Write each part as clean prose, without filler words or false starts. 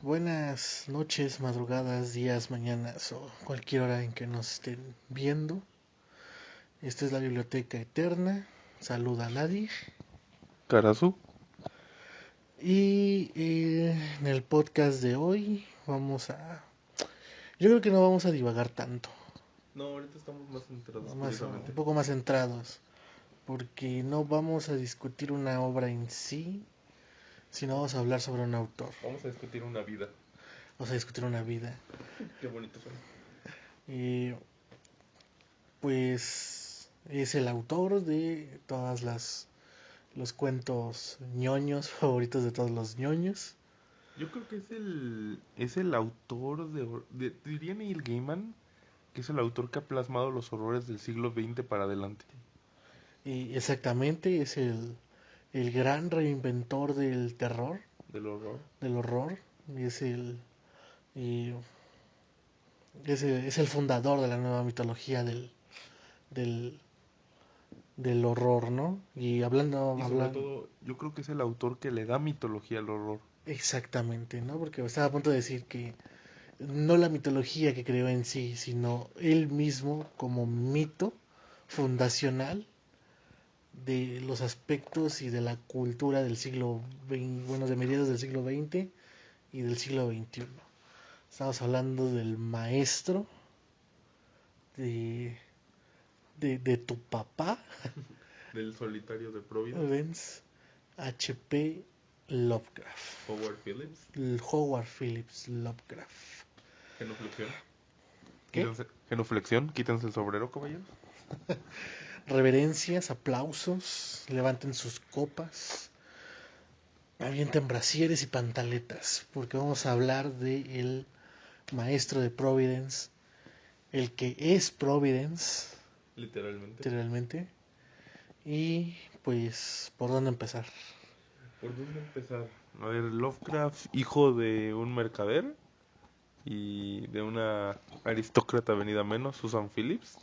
Buenas noches, madrugadas, días, mañanas o cualquier hora en que nos estén viendo. Esta es la Biblioteca Eterna. Saluda a Nadir. Karasu. Y en el podcast de hoy Yo creo que no vamos a divagar tanto. No, ahorita estamos más centrados, Un curiosamente. poco más centrados. Porque no vamos a discutir una obra en sí, sino vamos a hablar sobre un autor. Vamos a discutir una vida. Vamos a discutir una vida. Qué bonito suena. Y pues es el autor de los cuentos ñoños favoritos de todos los ñoños. Yo creo que es el autor diría Neil Gaiman, que es el autor que ha plasmado los horrores del siglo XX para adelante. Y exactamente es el gran reinventor del terror, Del horror. del horror. Y y es el fundador de la nueva mitología del, del horror, ¿no? Y Y sobre todo, yo creo que es el autor que le da mitología al horror. exactamente, ¿no? Porque estaba a punto de decir que no la mitología que creó en sí, sino él mismo como mito fundacional de los aspectos y de la cultura del siglo XX, bueno, de mediados del siglo XX y del siglo XXI. Estamos hablando del maestro de, de tu papá, Del solitario de Providence. Vance H.P. Lovecraft. Howard Phillips. Howard Phillips Lovecraft. Genuflexión. ¿Qué? Genuflexión. Quítense el sombrero, caballeros. Reverencias, aplausos, levanten sus copas, avienten brasieres y pantaletas, porque vamos a hablar de el maestro de Providence, el que es Providence, Literalmente. literalmente. Y pues, ¿por dónde empezar? ¿Por dónde empezar? A ver, Lovecraft, hijo de un mercader y de una aristócrata venida menos, Susan Phillips,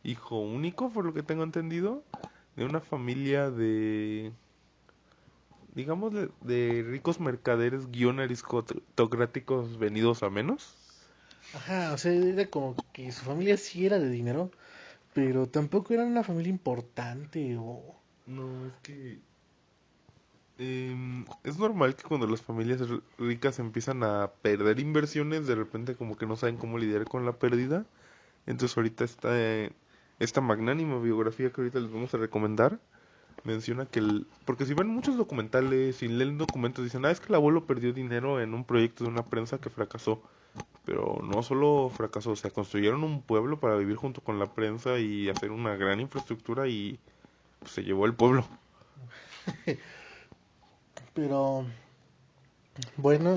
hijo único, por lo que tengo entendido, de una familia digamos, de ricos mercaderes guión aristocráticos venidos a menos. Ajá, o sea, era como que su familia sí era de dinero, pero tampoco era una familia importante o... No, es que es normal que cuando las familias ricas empiezan a perder inversiones, de repente como que no saben cómo lidiar con la pérdida. Entonces ahorita esta magnánima biografía que ahorita les vamos a recomendar menciona porque si ven muchos documentales y leen documentos dicen, es que el abuelo perdió dinero en un proyecto de una prensa que fracasó. Pero no solo fracasó, o sea, construyeron un pueblo para vivir junto con la prensa y hacer una gran infraestructura y pues, se llevó el pueblo. Pero bueno,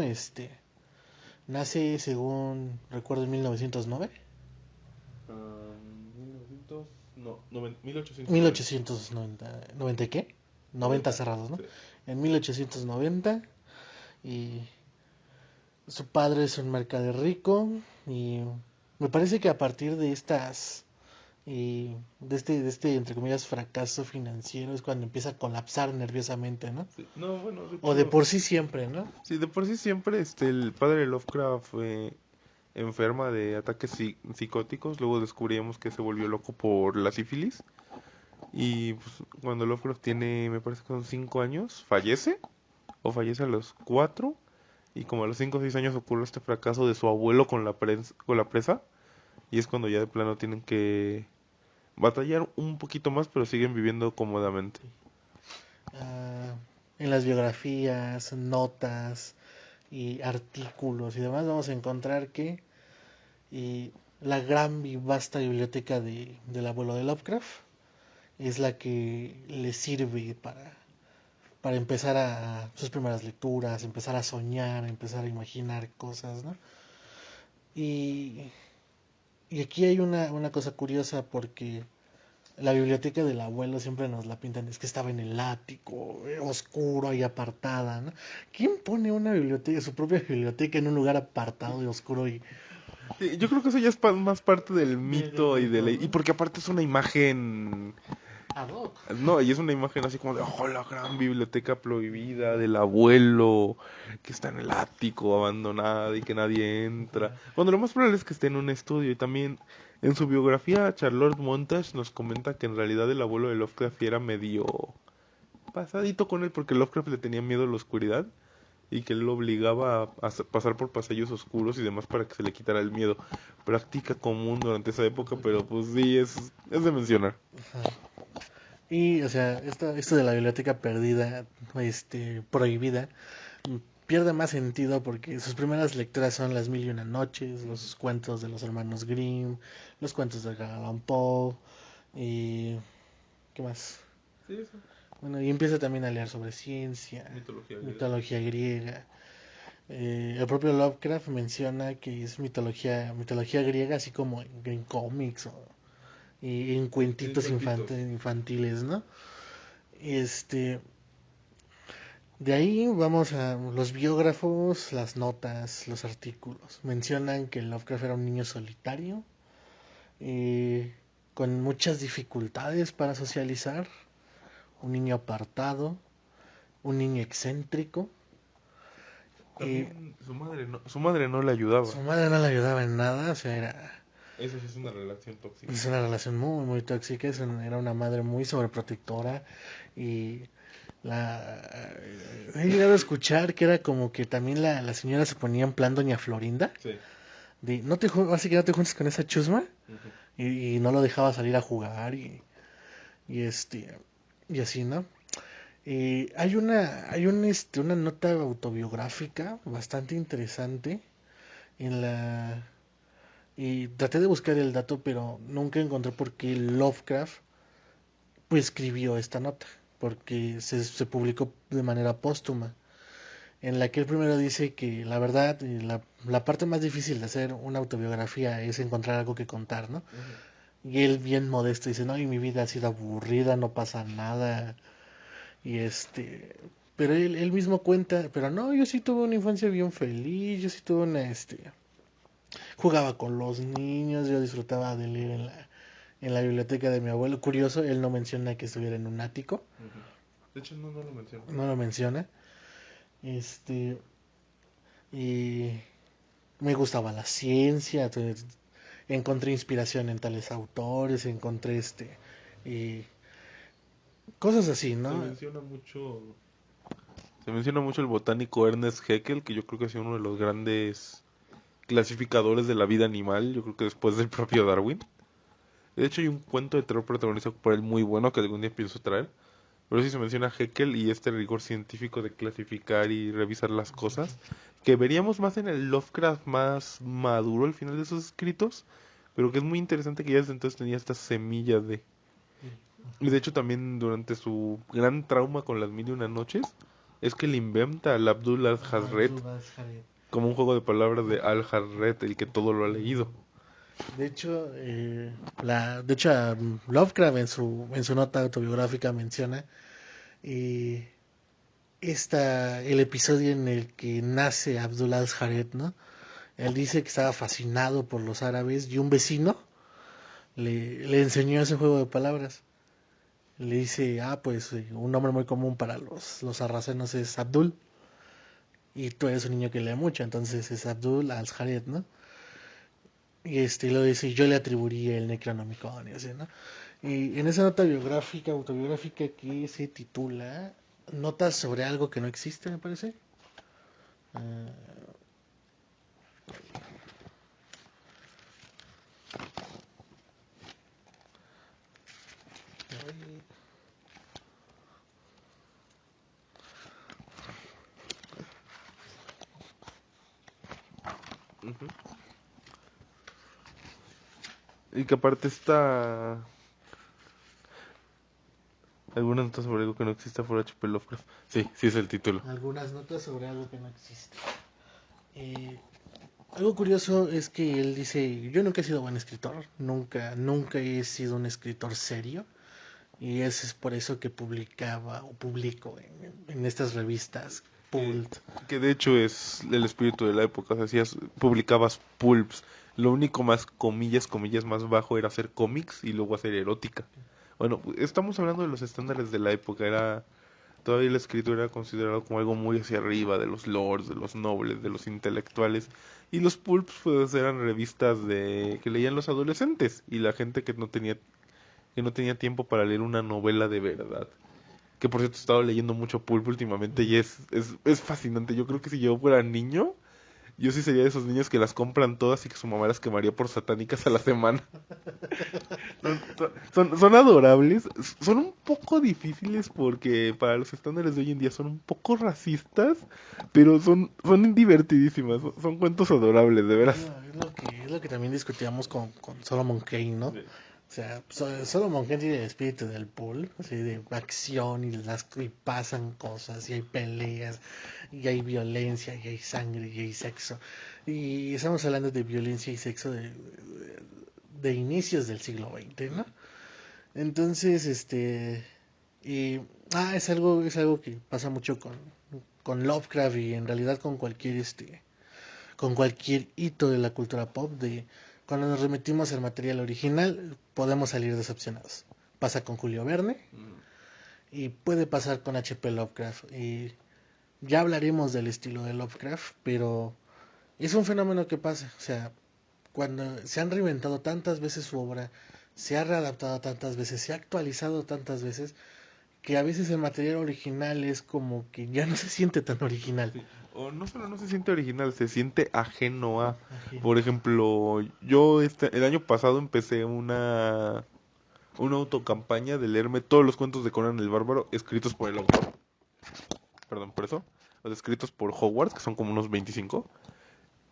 nace según recuerdo en 1909. 1900, no, 1890. 1890, ¿90 qué? 90 90, cerrados, ¿no? sí. En 1890 y su padre es un mercader rico y me parece que a partir de de este entre comillas fracaso financiero es cuando empieza a colapsar nerviosamente, ¿no? Sí. No, bueno, de O de hecho, por sí siempre, ¿no? sí, de por sí siempre el padre de Lovecraft enferma de ataques psicóticos, luego descubrimos que se volvió loco por la sífilis y pues, cuando Lovecraft tiene, me parece que son 5 años, fallece a los 4 y como a los 5 o 6 años ocurre este fracaso de su abuelo con la presa y es cuando ya de plano tienen que batallar un poquito más pero siguen viviendo cómodamente. Ah, en las biografías, notas y artículos y demás vamos a encontrar que la gran y vasta biblioteca del abuelo de Lovecraft es la que le sirve para empezar a sus primeras lecturas, empezar a soñar, empezar a imaginar cosas, ¿no? Y, y aquí hay una cosa curiosa porque la biblioteca del abuelo siempre nos la pintan, es que estaba en el ático, oscuro y apartada, ¿no? ¿Quién pone una biblioteca, su propia biblioteca en un lugar apartado y oscuro y Sí, yo creo que eso ya es más parte del del mito mito, y ¿no? porque aparte es una imagen. Ad hoc. No, y es una imagen así como de, la gran biblioteca prohibida del abuelo, que está en el ático abandonada y que nadie entra. Bueno, lo más probable es que esté en un estudio. Y también en su biografía Charlotte Montage nos comenta que en realidad el abuelo de Lovecraft era medio pasadito con él porque Lovecraft le tenía miedo a la oscuridad y que él lo obligaba a pasar por pasillos oscuros y demás para que se le quitara el miedo. Práctica común durante esa época, pero pues sí, es de mencionar. Ajá. Y, o sea, esto de la biblioteca perdida, prohibida, pierde más sentido porque sus primeras lecturas son Las Mil y Una Noches, los cuentos de los hermanos Grimm, los cuentos de Edgar Allan Poe, y... ¿qué más? Sí, eso. Bueno, y empieza también a leer sobre ciencia, Mitología griega. mitología griega. El propio Lovecraft menciona que es mitología griega, así como en cómics y en En cuentitos cuentitos. infantiles, ¿no? Este, de ahí vamos a los biógrafos, las notas, los artículos. Mencionan que Lovecraft era un niño solitario, eh, con muchas dificultades para socializar, un niño apartado, un niño excéntrico. También su madre no le ayudaba. Su madre no le ayudaba en nada, o sea, Eso sí es una relación tóxica. es una relación muy, muy tóxica. Era una madre muy sobreprotectora y la he llegado a escuchar que era como que también la señora se ponía en plan Doña Florinda, Sí. de así que no te juntes con esa chusma, Ujú. y no lo dejaba salir a jugar y y así, ¿no? Una nota autobiográfica bastante interesante en la y traté de buscar el dato, pero nunca encontré por qué Lovecraft pues, escribió esta nota, porque se publicó de manera póstuma, en la que él primero dice que la verdad, la parte más difícil de hacer una autobiografía es encontrar algo que contar, ¿no? Ujú. Y él bien modesto dice, no, y mi vida ha sido aburrida, no pasa nada, y pero él mismo cuenta, pero no, yo sí tuve una infancia bien feliz, yo sí tuve jugaba con los niños, yo disfrutaba de leer en la biblioteca de mi abuelo. Curioso, él no menciona que estuviera en un ático, Ujú. De hecho, no lo menciono. no lo menciona. Este, y me gustaba la ciencia, entonces encontré inspiración en tales autores, encontré y cosas así, Se ¿no? menciona mucho, se menciona mucho el botánico Ernest Haeckel, que yo creo que ha sido uno de los grandes clasificadores de la vida animal, yo creo que después del propio Darwin. De hecho, hay un cuento de terror protagonizado por él muy bueno que algún día pienso traer. Pero sí se menciona Haeckel y este rigor científico de clasificar y revisar las cosas, que veríamos más en el Lovecraft más maduro al final de sus escritos, pero que es muy interesante que ya desde entonces tenía esta semilla de... Y de hecho también durante su gran trauma con las mil y una noches, es que le inventa al Abdul al-Hazred como un juego de palabras de al-Hazred, el que todo lo ha leído. De hecho, Lovecraft en su nota autobiográfica menciona eh, el episodio en el que nace Abdullah al-Jared, ¿no? Él dice que estaba fascinado por los árabes y un vecino le enseñó ese juego de palabras. Le dice, pues un nombre muy común para los sarracenos es Abdul, y tú eres un niño que lee mucho, entonces es Abdul al-Jared, ¿no? Y lo dice, yo le atribuiría el Necronomicon, y así, ¿no? Y en esa nota autobiográfica que se titula Notas sobre algo que no existe, me parece. Ah, Ujú. Y que aparte está algunas notas sobre algo que no existe por H.P. Lovecraft. Sí, sí es el título. algunas notas sobre algo que no existe. Eh, Algo curioso es que él dice, yo nunca he sido buen escritor, nunca he sido un escritor serio, y es por eso que publicaba o publico en estas revistas Que, Pult. que de hecho es el espíritu de la época. O sea, publicabas pulps. Lo único más, comillas, más bajo era hacer cómics y luego hacer erótica. Bueno, estamos hablando de los estándares de la época. Era todavía la escritura era considerada como algo muy hacia arriba, de los lords, de los nobles, de los intelectuales, y los pulps pues eran revistas de que leían los adolescentes y la gente que no tenía tiempo para leer una novela de verdad. Que por cierto he estado leyendo mucho pulp últimamente y es fascinante. Yo creo que si yo fuera niño, yo sí sería de esos niños que las compran todas y que su mamá las quemaría por satánicas a la semana. Son adorables, son un poco difíciles porque para los estándares de hoy en día son un poco racistas, pero son divertidísimas, son cuentos adorables, de veras. Es lo que también discutíamos con Solomon Kane, ¿no? Sí. O sea, Solomon Kane tiene el espíritu del pool, así de acción y pasan cosas, y hay peleas, y hay violencia, y hay sangre, y hay sexo. Y estamos hablando de violencia y sexo de inicios del siglo XX, ¿no? Entonces, y, es algo que pasa mucho con Lovecraft y en realidad con cualquier hito de la cultura pop, de cuando nos remitimos al material original, podemos salir decepcionados. Pasa con Julio Verne y puede pasar con H.P. Lovecraft. Y ya hablaremos del estilo de Lovecraft, pero es un fenómeno que pasa. O sea, cuando se han reinventado tantas veces su obra, se ha readaptado tantas veces, se ha actualizado tantas veces, que a veces el material original es como que ya no se siente tan original. Sí. O no solo no se siente original, se siente ajeno a. Ajeno. Por ejemplo, yo el año pasado empecé una autocampaña de leerme todos los cuentos de Conan el Bárbaro escritos por el autor. Perdón, por eso. Los escritos por Howard, que son como unos 25.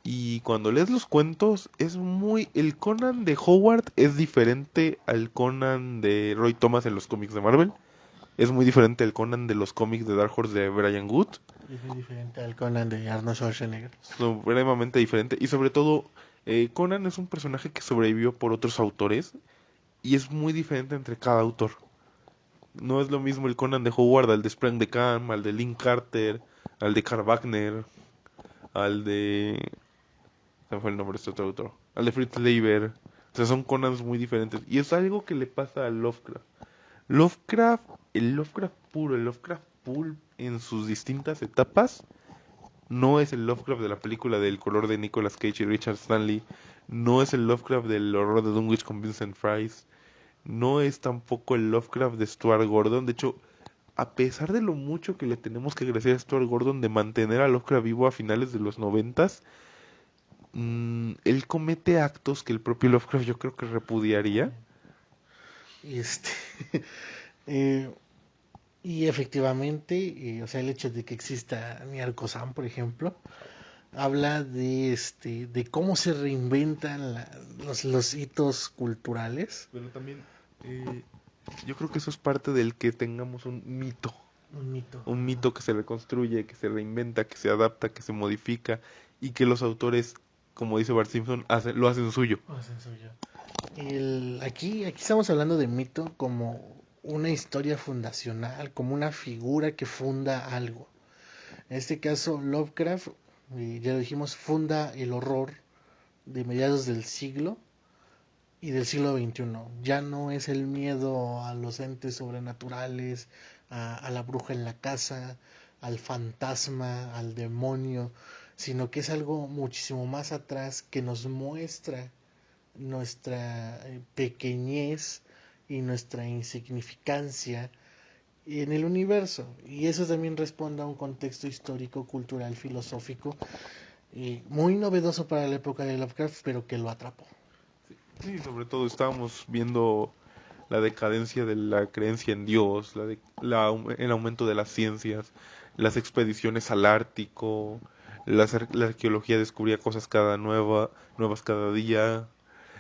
Y cuando lees los cuentos, es muy... El Conan de Howard es diferente al Conan de Roy Thomas en los cómics de Marvel. Es muy diferente al Conan de los cómics de Dark Horse de Brian Wood. Es muy diferente al Conan de Arnold Schwarzenegger. Supremamente diferente. Y sobre todo, Conan es un personaje que sobrevivió por otros autores. Y es muy diferente entre cada autor. No es lo mismo el Conan de Howard al de Sprang de Cam, al de Lynn Carter, al de Karl Wagner, al de... Se me fue el nombre de este otro autor. Al de Fritz Leiber. O sea, son Conans muy diferentes. Y es algo que le pasa a Lovecraft. El Lovecraft puro, el Lovecraft pulp en sus distintas etapas, no es el Lovecraft de la película del color de Nicolas Cage y Richard Stanley. No es el Lovecraft del horror de Dunwich con Vincent Price. No es tampoco el Lovecraft de Stuart Gordon. De hecho, a pesar de lo mucho que le tenemos que agradecer a Stuart Gordon de mantener a Lovecraft vivo a finales de los noventas, él comete actos que el propio Lovecraft yo creo que repudiaría. Y eh, y efectivamente, o sea, el hecho de que exista Nyarko-san, por ejemplo, habla de cómo se reinventan los hitos culturales. Pero también yo creo que eso es parte del que tengamos un mito. Un mito. Un mito que se reconstruye, que se reinventa, que se adapta, que se modifica y que los autores, como dice Bart Simpson, lo hacen suyo. O sea, soy yo. Aquí estamos hablando de mito como una historia fundacional, como una figura que funda algo. En este caso, Lovecraft, ya lo dijimos, funda el horror de mediados del siglo y del siglo XXI. Ya no es el miedo a los entes sobrenaturales, a la bruja en la casa, al fantasma, al demonio, sino que es algo muchísimo más atrás que nos muestra nuestra pequeñez y nuestra insignificancia en el universo. Y eso también responde a un contexto histórico, cultural, filosófico, muy novedoso para la época de Lovecraft, pero que lo atrapó. Sí, sobre todo estábamos viendo la decadencia de la creencia en Dios, el aumento de las ciencias, las expediciones al Ártico, la arqueología descubría cosas nuevas cada día,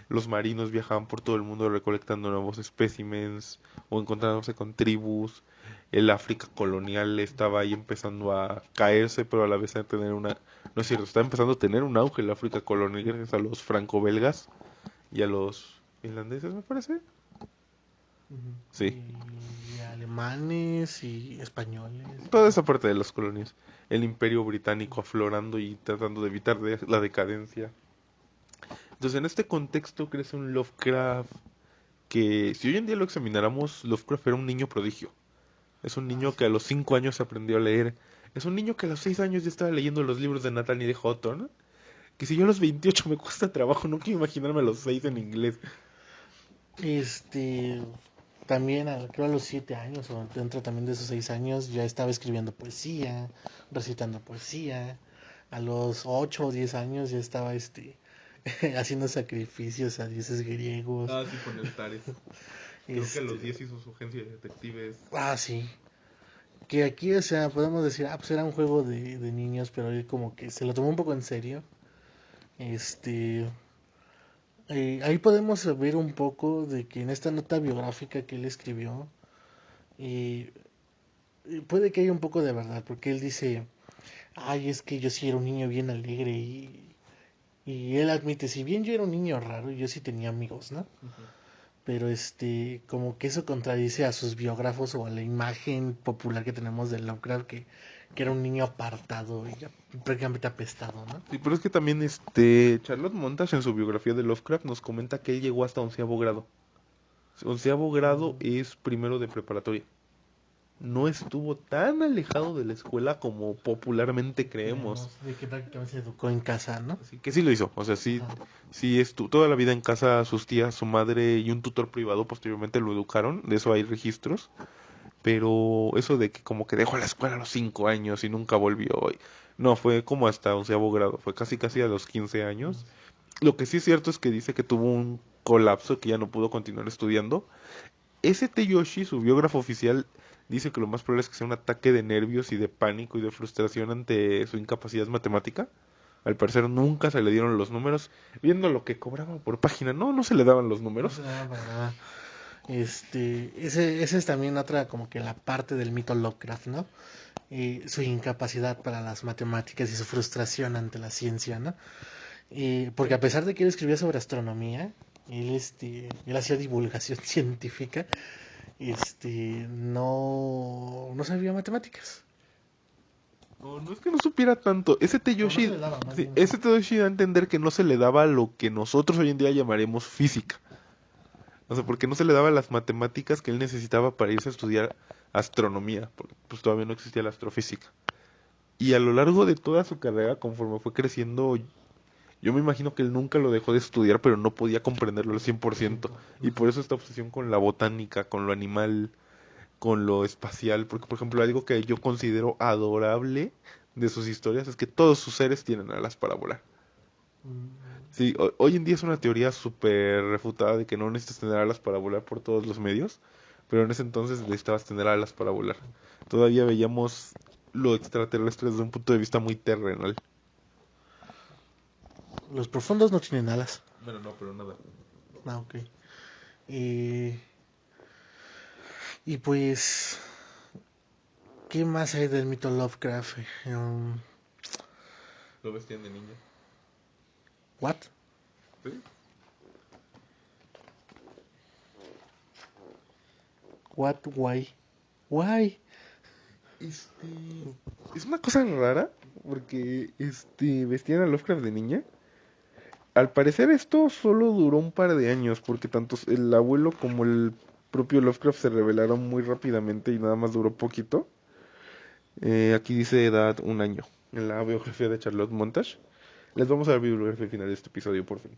los marinos viajaban por todo el mundo recolectando nuevos espécimens o encontrándose con tribus, el África colonial estaba ahí empezando a caerse, pero a la vez a tener no es cierto, está empezando a tener un auge el África colonial gracias a los franco-belgas y a los finlandeses, me parece. Sí, Y alemanes y españoles. toda esa parte de las colonias. El imperio británico aflorando y tratando de evitar la decadencia. Entonces, en este contexto crece un Lovecraft que, si hoy en día lo examináramos, Lovecraft era un niño prodigio. Es un niño que a los 5 años aprendió a leer. Es un niño que a los 6 años ya estaba leyendo los libros de Nathaniel Hawthorne. Que si yo a los 28 me cuesta trabajo, no quiero imaginarme a los 6 en inglés. Este, también, creo a los 7 años, o dentro también de esos 6 años, ya estaba escribiendo poesía, recitando poesía. A los 8 o 10 años ya estaba, haciendo sacrificios a dioses griegos. Ah, sí, con altares. Creo que a los Este, 10 hizo su agencia de detectives. sí. Que aquí, o sea, podemos decir, pues era un juego de niños, pero él como que se lo tomó un poco en serio. Este, ahí podemos ver un poco de que en esta nota biográfica que él escribió, eh, puede que haya un poco de verdad, porque él dice, ay, es que yo sí era un niño bien alegre y él admite, si bien yo era un niño raro, yo sí tenía amigos, ¿no? Ujú. Pero como que eso contradice a sus biógrafos o a la imagen popular que tenemos de Lovecraft, que era un niño apartado y prácticamente apestado, ¿no? Sí, pero es que también Charlotte Montage en su biografía de Lovecraft nos comenta que él llegó hasta onceavo grado. Onceavo grado es primero de preparatoria. No estuvo tan alejado de la escuela como popularmente creemos. Creemos de que prácticamente se educó en casa, ¿no? Así que sí lo hizo. O sea, sí, Ajá. sí estuvo toda la vida en casa, sus tías, su madre y un tutor privado posteriormente lo educaron. De eso hay registros. Pero eso de que como que dejó la escuela a los 5 años y nunca volvió. No, fue como hasta onceavo grado. Fue casi casi a los 15 años. Lo que sí es cierto es que dice que tuvo un colapso, que ya no pudo continuar estudiando. S.T. Yoshi, su biógrafo oficial, dice que lo más probable es que sea un ataque de nervios y de pánico y de frustración ante su incapacidad matemática. Al parecer nunca se le dieron los números. Viendo lo que cobraba por página, no se le daban los No se números. daba para nada. Ese es también otra como que la parte del mito Lovecraft, ¿no? Su incapacidad para las matemáticas y su frustración ante la ciencia, ¿no? Porque a pesar de que él escribía sobre astronomía, él hacía divulgación científica, no sabía matemáticas. No es que no supiera tanto. S.T. O no se Yoshi, le daba más sí, bien. S.T. Yoshi da a entender que no se le daba lo que nosotros hoy en día llamaremos física. O sea, porque no se le daba las matemáticas que él necesitaba para irse a estudiar astronomía, porque pues todavía no existía la astrofísica. Y a lo largo de toda su carrera, conforme fue creciendo, yo me imagino que él nunca lo dejó de estudiar, pero no podía comprenderlo al 100%. Y por eso esta obsesión con la botánica, con lo animal, con lo espacial. Porque, por ejemplo, algo que yo considero adorable de sus historias es que todos sus seres tienen alas para volar. Sí, hoy en día es una teoría súper refutada de que no necesitas tener alas para volar por todos los medios, pero en ese entonces necesitabas tener alas para volar. Todavía veíamos lo extraterrestre desde un punto de vista muy terrenal. Los profundos no tienen alas. Bueno, no, pero nada. Ok. Y, y pues, ¿qué más hay del mito Lovecraft? Lo vestían de niña. What? ¿Sí? What? Why? Why? Este... Es una cosa rara, porque vestían a Lovecraft de niña. Al parecer esto solo duró un par de años, porque tanto el abuelo como el propio Lovecraft se revelaron muy rápidamente y nada más duró poquito. Aquí dice edad un año, en la biografía de Charlotte Montage. Les vamos a dar bibliografía al final de este episodio, por fin.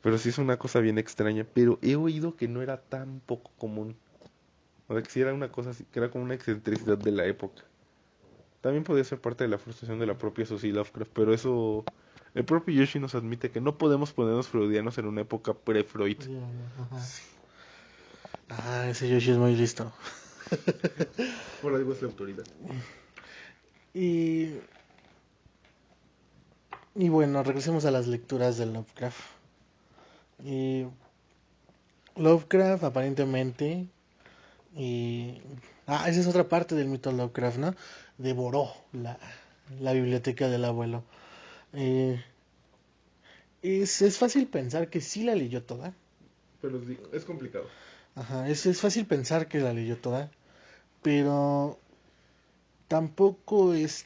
Pero sí es una cosa bien extraña, pero he oído que no era tan poco común. O sea, que sí era una cosa así, que era como una excentricidad de la época. También podría ser parte de la frustración de la propia Susie Lovecraft, pero eso... El propio Yoshi nos admite que no podemos ponernos freudianos en una época pre-Freud. Ya, ajá. Ese Yoshi es muy listo. Por algo es la autoridad. Y, y bueno, regresemos a las lecturas de Lovecraft. Y Lovecraft aparentemente, y, esa es otra parte del mito Lovecraft, ¿no? Devoró la biblioteca del abuelo. Eh, es fácil pensar que sí la leyó toda. Pero es complicado. Ajá, es fácil pensar que la leyó toda, pero tampoco es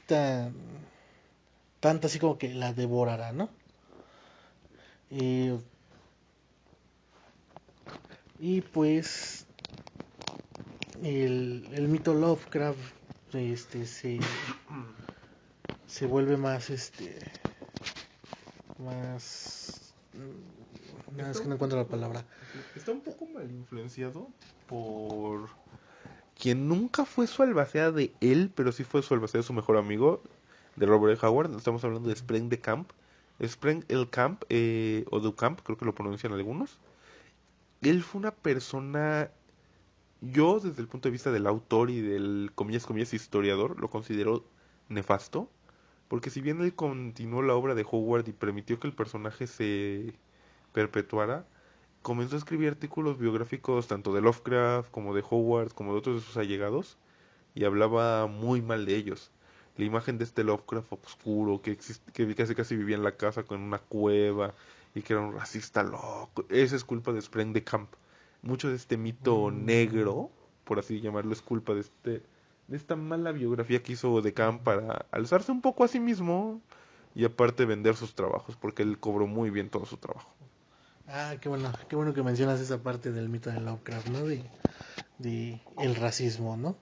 tanto así como que la devorará, ¿no? Y, y pues el mito Lovecraft se vuelve más más no, es Está que un no encuentro la poco, palabra. está un poco mal influenciado por quien nunca fue su albacea de él, pero sí fue su albacea de su mejor amigo, de Robert E. Howard. Estamos hablando de Spreng de Camp. Spreng el Camp, o Du Camp, creo que lo pronuncian algunos. Él fue una persona, yo desde el punto de vista del autor y del, comillas, comillas, historiador, lo considero nefasto. Porque si bien él continuó la obra de Howard y permitió que el personaje se perpetuara, comenzó a escribir artículos biográficos tanto de Lovecraft como de Howard como de otros de sus allegados y hablaba muy mal de ellos. La imagen de este Lovecraft oscuro que casi casi vivía en la casa con una cueva y que era un racista loco, esa es culpa de Spreng de Camp. Mucho de este mito negro, por así llamarlo, es culpa de esta mala biografía que hizo de Camp para alzarse un poco a sí mismo y aparte vender sus trabajos, porque él cobró muy bien todo su trabajo. Ah, qué bueno que mencionas esa parte del mito de Lovecraft, ¿no? De el racismo, ¿no?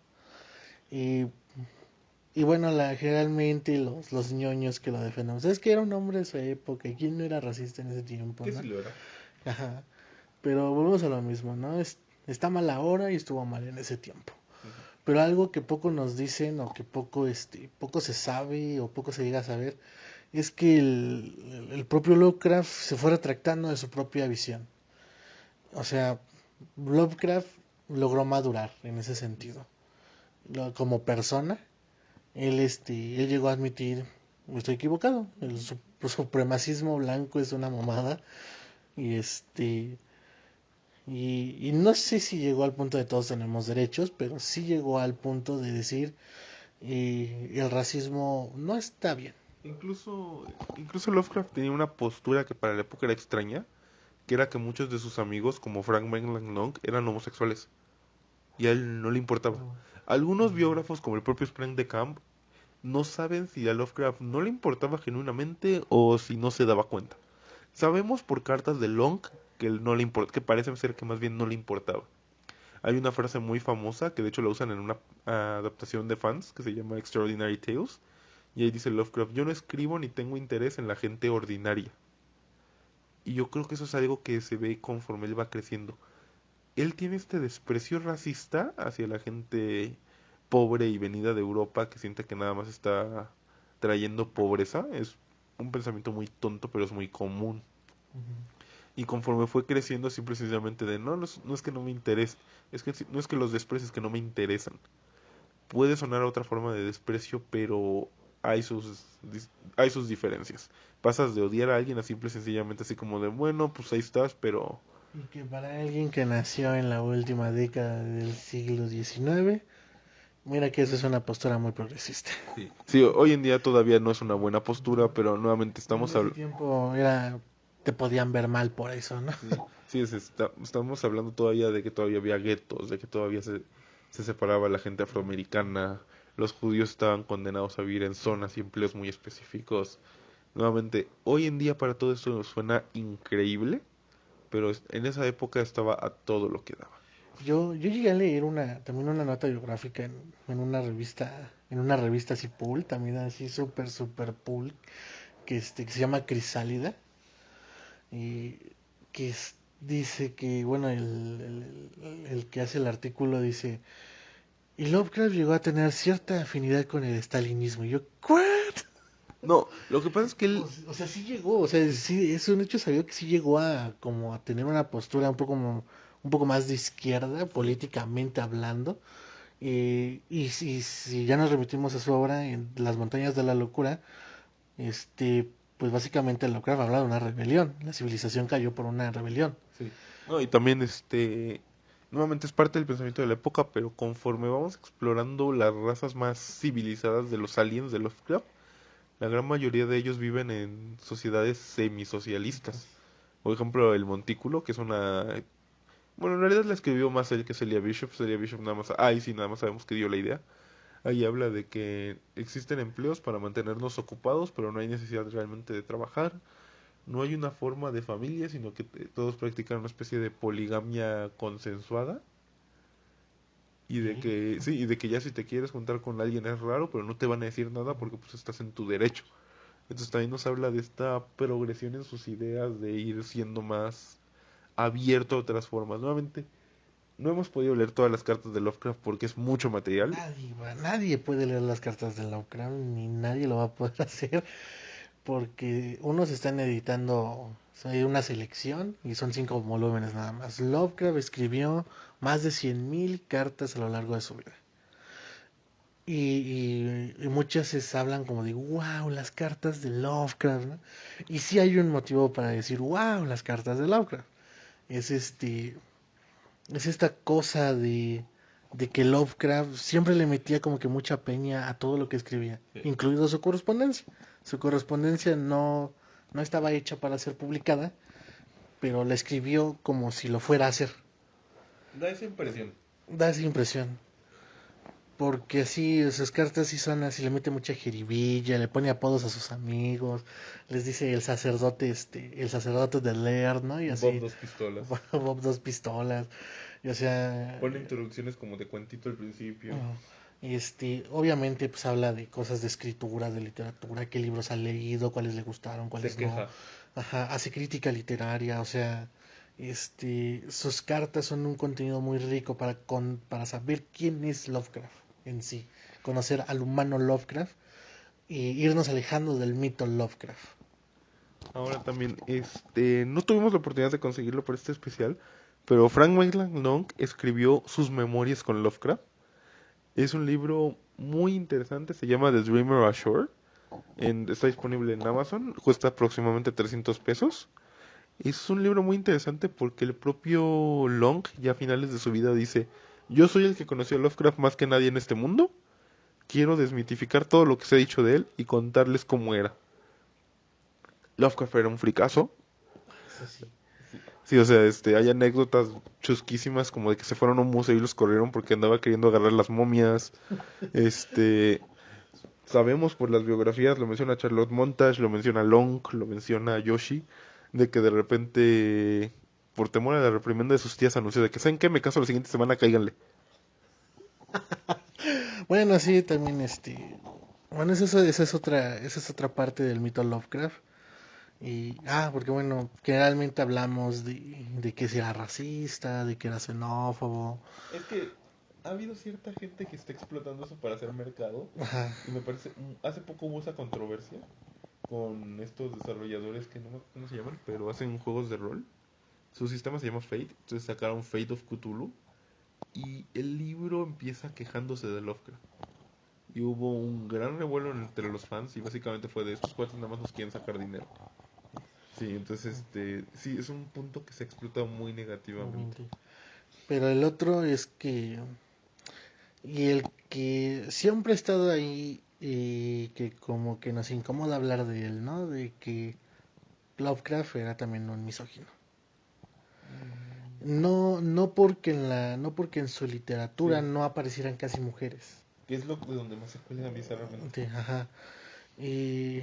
Y, y bueno, generalmente los ñoños que lo defendemos, es que era un hombre de su época, y quién no era racista en ese tiempo, Que ¿no? sí lo era. Ajá. Pero volvemos a lo mismo, ¿no? Está mal ahora y estuvo mal en ese tiempo. Ujú. Pero algo que poco nos dicen o que poco se sabe o poco se llega a saber es que el propio Lovecraft se fue retractando de su propia visión. O sea, Lovecraft logró madurar en ese sentido. Como persona, él llegó a admitir, estoy equivocado, supremacismo blanco es una mamada y y no sé si llegó al punto de todos tenemos derechos, pero sí llegó al punto de decir el racismo no está bien. Incluso Lovecraft tenía una postura que para la época era extraña, que era que muchos de sus amigos, como Frank Long, eran homosexuales, y a él no le importaba. Algunos biógrafos, como el propio Spreng de Camp, no saben si a Lovecraft no le importaba genuinamente o si no se daba cuenta. Sabemos por cartas de Long que él no le importa, que parece ser que más bien no le importaba. Hay una frase muy famosa que de hecho la usan en una adaptación de fans que se llama Extraordinary Tales, y ahí dice Lovecraft: yo no escribo ni tengo interés en la gente ordinaria. Y yo creo que eso es algo que se ve conforme él va creciendo. Él tiene este desprecio racista hacia la gente pobre y venida de Europa que siente que nada más está trayendo pobreza. Es un pensamiento muy tonto, pero es muy común. Y conforme fue creciendo, siempre sencillamente de no es que no me interese, no es que los desprecies, que no me interesan. Puede sonar a otra forma de desprecio, pero hay hay sus diferencias. Pasas de odiar a alguien a simple y sencillamente así como de, bueno, pues ahí estás, pero... Y que para alguien que nació en la última década del siglo XIX, mira que eso es una postura muy progresista. Sí, sí, hoy en día todavía no es una buena postura, pero nuevamente Pero en ese tiempo te podían ver mal por eso, ¿no? sí, sí, estamos hablando todavía de que todavía había guetos, de que todavía se separaba la gente afroamericana, los judíos estaban condenados a vivir en zonas y empleos muy específicos. Nuevamente, hoy en día para todo esto nos suena increíble, pero en esa época estaba a todo lo que daba. Yo llegué a leer también una nota biográfica en una revista así pool, también así súper pool, que se llama Crisálida, y dice que, bueno, el que hace el artículo dice, y Lovecraft llegó a tener cierta afinidad con el stalinismo. Y yo, ¿what? No, lo que pasa es que él, O sea, sí llegó, o sea, sí, es un hecho sabido que sí llegó a como a tener una postura un poco más de izquierda, sí, políticamente hablando. Si ya nos remitimos a su obra en Las montañas de la locura, pues básicamente Lovecraft habla de una rebelión. La civilización cayó por una rebelión. sí. No, y también nuevamente es parte del pensamiento de la época, pero conforme vamos explorando las razas más civilizadas de los aliens de Lovecraft, la gran mayoría de ellos viven en sociedades semisocialistas. Por ejemplo, el Montículo, que es una... Bueno, en realidad la escribió más él que Celia Bishop. Celia Bishop nada más... Ahí sí, nada más sabemos que dio la idea. Ahí habla de que existen empleos para mantenernos ocupados, pero no hay necesidad realmente de trabajar. No hay una forma de familia, sino que todos practican una especie de poligamia consensuada. Y de que, sí, y de que ya si te quieres juntar con alguien es raro, pero no te van a decir nada porque pues estás en tu derecho. Entonces también nos habla de esta progresión en sus ideas de ir siendo más abierto a otras formas. Nuevamente, no hemos podido leer todas las cartas de Lovecraft porque es mucho material. Nadie puede leer las cartas de Lovecraft, ni nadie lo va a poder hacer, porque unos están editando, o sea, hay una selección y son 5 volúmenes nada más. Lovecraft escribió más de 100.000 cartas a lo largo de su vida. Y muchas se hablan como de, wow, las cartas de Lovecraft, ¿no? Y sí hay un motivo para decir, wow, las cartas de Lovecraft. Es es esta cosa de que Lovecraft siempre le metía como que mucha peña a todo lo que escribía, Sí. incluido su correspondencia. Su correspondencia no estaba hecha para ser publicada, pero la escribió como si lo fuera a hacer. Da esa impresión. Da esa impresión. Porque así, sus cartas sí son así, le mete mucha jiribilla, le pone apodos a sus amigos, les dice el sacerdote de Lear, ¿no? Y Bob así, dos pistolas. Bob dos pistolas, y o sea, Pone introducciones como de cuentito al principio. obviamente pues habla de cosas de escritura, de literatura, qué libros ha leído, cuáles le gustaron, Se cuáles no. queja. Ajá, hace crítica literaria, o sea, sus cartas son un contenido muy rico para saber quién es Lovecraft en sí, conocer al humano Lovecraft y irnos alejando del mito Lovecraft. Ahora también, no tuvimos la oportunidad de conseguirlo por este especial, pero Frank Maitland Long escribió sus memorias con Lovecraft. Es un libro muy interesante, se llama The Dreamer Ashore. Está disponible en Amazon, cuesta aproximadamente 300 pesos. Es un libro muy interesante porque el propio Long, ya a finales de su vida, dice: yo soy el que conoció a Lovecraft más que nadie en este mundo. Quiero desmitificar todo lo que se ha dicho de él y contarles cómo era. Lovecraft era un fricazo. Eso sí. Sí, o sea, hay anécdotas chusquísimas como de que se fueron a un museo y los corrieron porque andaba queriendo agarrar las momias. Este, sabemos por las biografías, lo menciona Charlotte Montage, lo menciona Long, lo menciona Yoshi, de que de repente, por temor a la reprimenda de sus tías, anunció de que, ¿saben qué? Me caso la siguiente semana, cáiganle. Bueno, sí, también bueno, esa es otra parte del mito Lovecraft. Porque bueno, generalmente hablamos de que si era racista, de que era xenófobo. Es que ha habido cierta gente que está explotando eso para hacer mercado Ajá. y me parece, hace poco hubo esa controversia con estos desarrolladores que no me acuerdo cómo se llaman, pero hacen juegos de rol. Su sistema se llama Fate, entonces sacaron Fate of Cthulhu y el libro empieza quejándose de Lovecraft. Y hubo un gran revuelo entre los fans y básicamente fue de estos cuates nada más nos quieren sacar dinero. Sí, entonces sí, es un punto que se explota muy negativamente. Obviamente. Pero el otro es que, y el que siempre ha estado ahí y que como que nos incomoda hablar de él, ¿no? De que Lovecraft era también un misógino. No porque en su literatura Sí, no aparecieran casi mujeres. que es lo de donde más se cuelgan bizarramente. Ajá. Y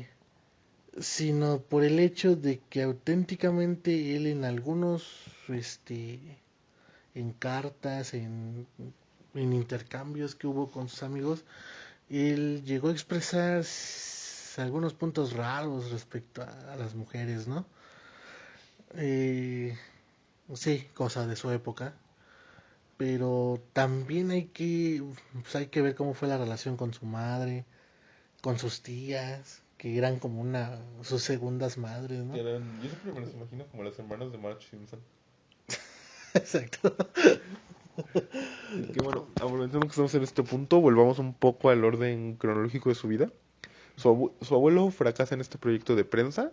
sino por el hecho de que auténticamente él en algunos, en cartas, en intercambios que hubo con sus amigos, él llegó a expresar algunos puntos raros respecto a las mujeres, ¿no? Eh, sí, cosa de su época, pero también pues hay que ver cómo fue la relación con su madre, con sus tías, que eran como sus segundas madres, Que ¿no? eran, yo siempre me los imagino como las hermanas de Marge Simpson. Exacto. Y que bueno, aprovechando que estamos en este punto, volvamos un poco al orden cronológico de su vida. Su abuelo fracasa en este proyecto de prensa,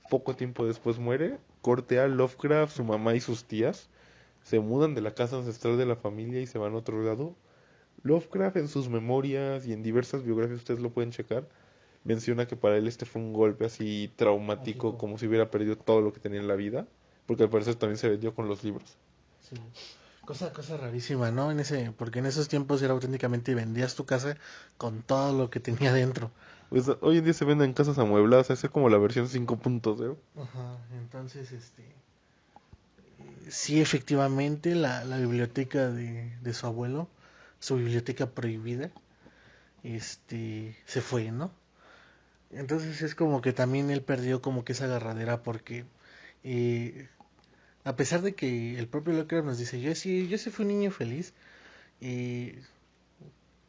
poco tiempo después muere, corte a Lovecraft, su mamá y sus tías se mudan de la casa ancestral de la familia y se van a otro lado. Lovecraft en sus memorias y en diversas biografías, ustedes lo pueden checar, menciona que para él este fue un golpe así traumático, Mágico. como si hubiera perdido todo lo que tenía en la vida, porque al parecer también se vendió con los libros. Sí. Cosa rarísima, ¿no? Porque en esos tiempos era auténticamente vendías tu casa con todo lo que tenía dentro. Pues hoy en día se venden casas amuebladas, es como la versión 5.0. Ajá, entonces, sí, efectivamente, la biblioteca de su abuelo su biblioteca prohibida, se fue, ¿no? Entonces es como que también él perdió como que esa agarradera porque eh, a pesar de que el propio Lovecraft nos dice, yo sí fui un niño feliz, eh,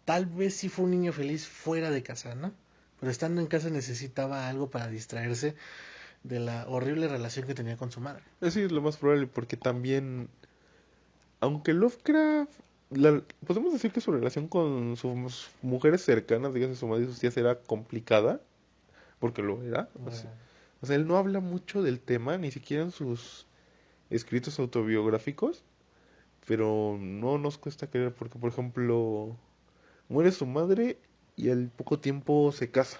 tal vez sí fue un niño feliz fuera de casa, ¿no? Pero estando en casa necesitaba algo para distraerse de la horrible relación que tenía con su madre. Eso es lo más probable, porque también, aunque Lovecraft, podemos decir que su relación con sus mujeres cercanas, digamos su madre y sus tías, era complicada, porque lo era. O sea, él no habla mucho del tema, ni siquiera en sus escritos autobiográficos, pero no nos cuesta creer, porque por ejemplo, muere su madre y al poco tiempo se casa.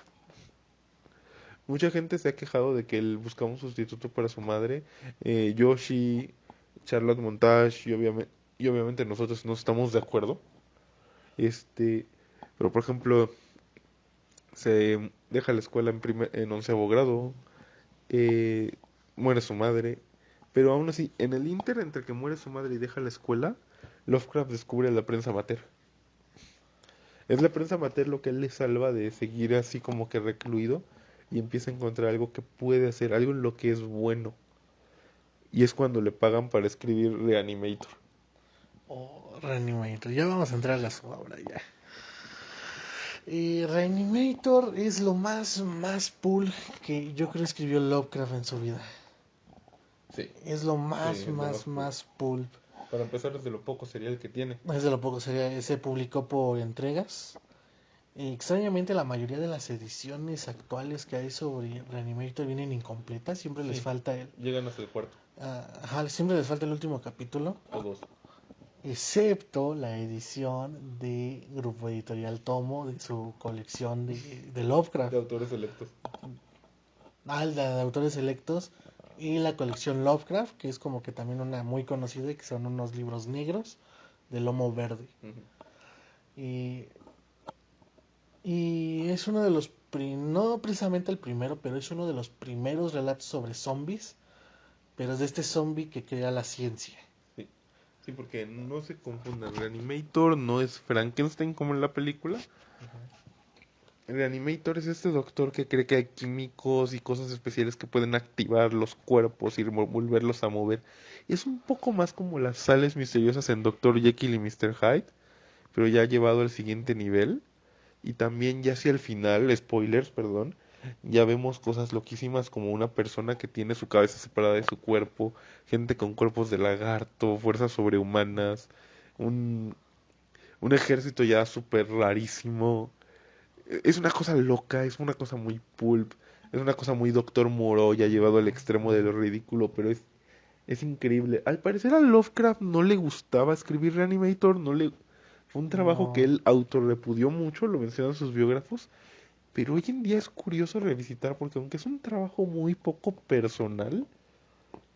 Mucha gente se ha quejado de que él buscaba un sustituto para su madre. Yoshi, Charlotte Montage y obviamente nosotros no estamos de acuerdo. Este, pero por ejemplo, se deja la escuela en onceavo grado, eh, muere su madre, pero aún así, en el inter entre que muere su madre y deja la escuela, Lovecraft descubre la prensa mater. Es la prensa mater lo que él le salva de seguir así como que recluido y empieza a encontrar algo que puede hacer, algo en lo que es bueno. Y es cuando le pagan para escribir Reanimator. Oh, Reanimator, ya vamos a entrar a su obra ya. Reanimator es lo más pulp que yo creo escribió Lovecraft en su vida. Sí, Es lo sí, es lo más cool. más pulp. Para empezar, desde lo poco serial que tiene. Es de lo poco, se publicó por entregas. Extrañamente la mayoría de las ediciones actuales que hay sobre Reanimator vienen incompletas, siempre les Sí, falta llegan hasta el cuarto, siempre les falta el último capítulo, o dos. excepto la edición de Grupo Editorial Tomo de su colección de Lovecraft, De autores electos. la de autores selectos, y la colección Lovecraft, que es como que también una muy conocida, que son unos libros negros de lomo verde. Ujú. Y Y es uno de los, no precisamente el primero, pero es uno de los primeros relatos sobre zombies, pero es de este zombie que crea la ciencia. Sí. Sí, porque no se confundan. Reanimator no es Frankenstein como en la película. Reanimator es este doctor que cree que hay químicos y cosas especiales que pueden activar los cuerpos y volverlos a mover. Es un poco más como las sales misteriosas en Doctor Jekyll y Mr. Hyde, pero ya llevado al siguiente nivel. Y también ya hacia el final, spoilers, perdón, ya vemos cosas loquísimas como una persona que tiene su cabeza separada de su cuerpo, gente con cuerpos de lagarto, fuerzas sobrehumanas, un, un ejército ya súper rarísimo. Es una cosa loca, es una cosa muy pulp, es una cosa muy Doctor Moreau ya llevado al extremo de lo ridículo, pero es increíble. Al parecer a Lovecraft no le gustaba escribir Reanimator, no le... Fue un trabajo que No, él autorrepudió mucho, lo mencionan sus biógrafos, pero hoy en día es curioso revisitar porque aunque es un trabajo muy poco personal,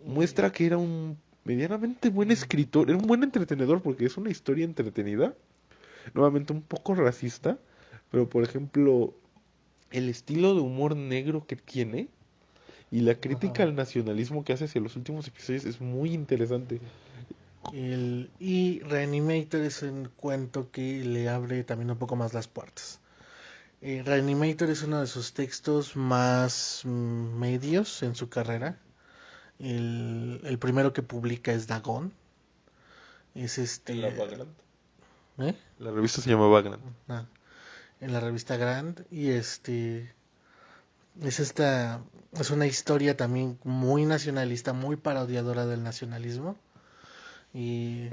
y, muestra que era un medianamente buen escritor, era un buen entretenedor porque es una historia entretenida, nuevamente un poco racista, pero por ejemplo, el estilo de humor negro que tiene y la crítica ajá. al nacionalismo que hace hacia los últimos episodios es muy interesante. Y Reanimator es un cuento que le abre también un poco más las puertas. Reanimator es uno de sus textos más medios en su carrera. El primero que publica es Dagon. Es En la Vagrant. ¿eh? La revista se llama Vagrant. Ah, en la revista Grand. Y es esta, es una historia también muy nacionalista, muy parodiadora del nacionalismo. Y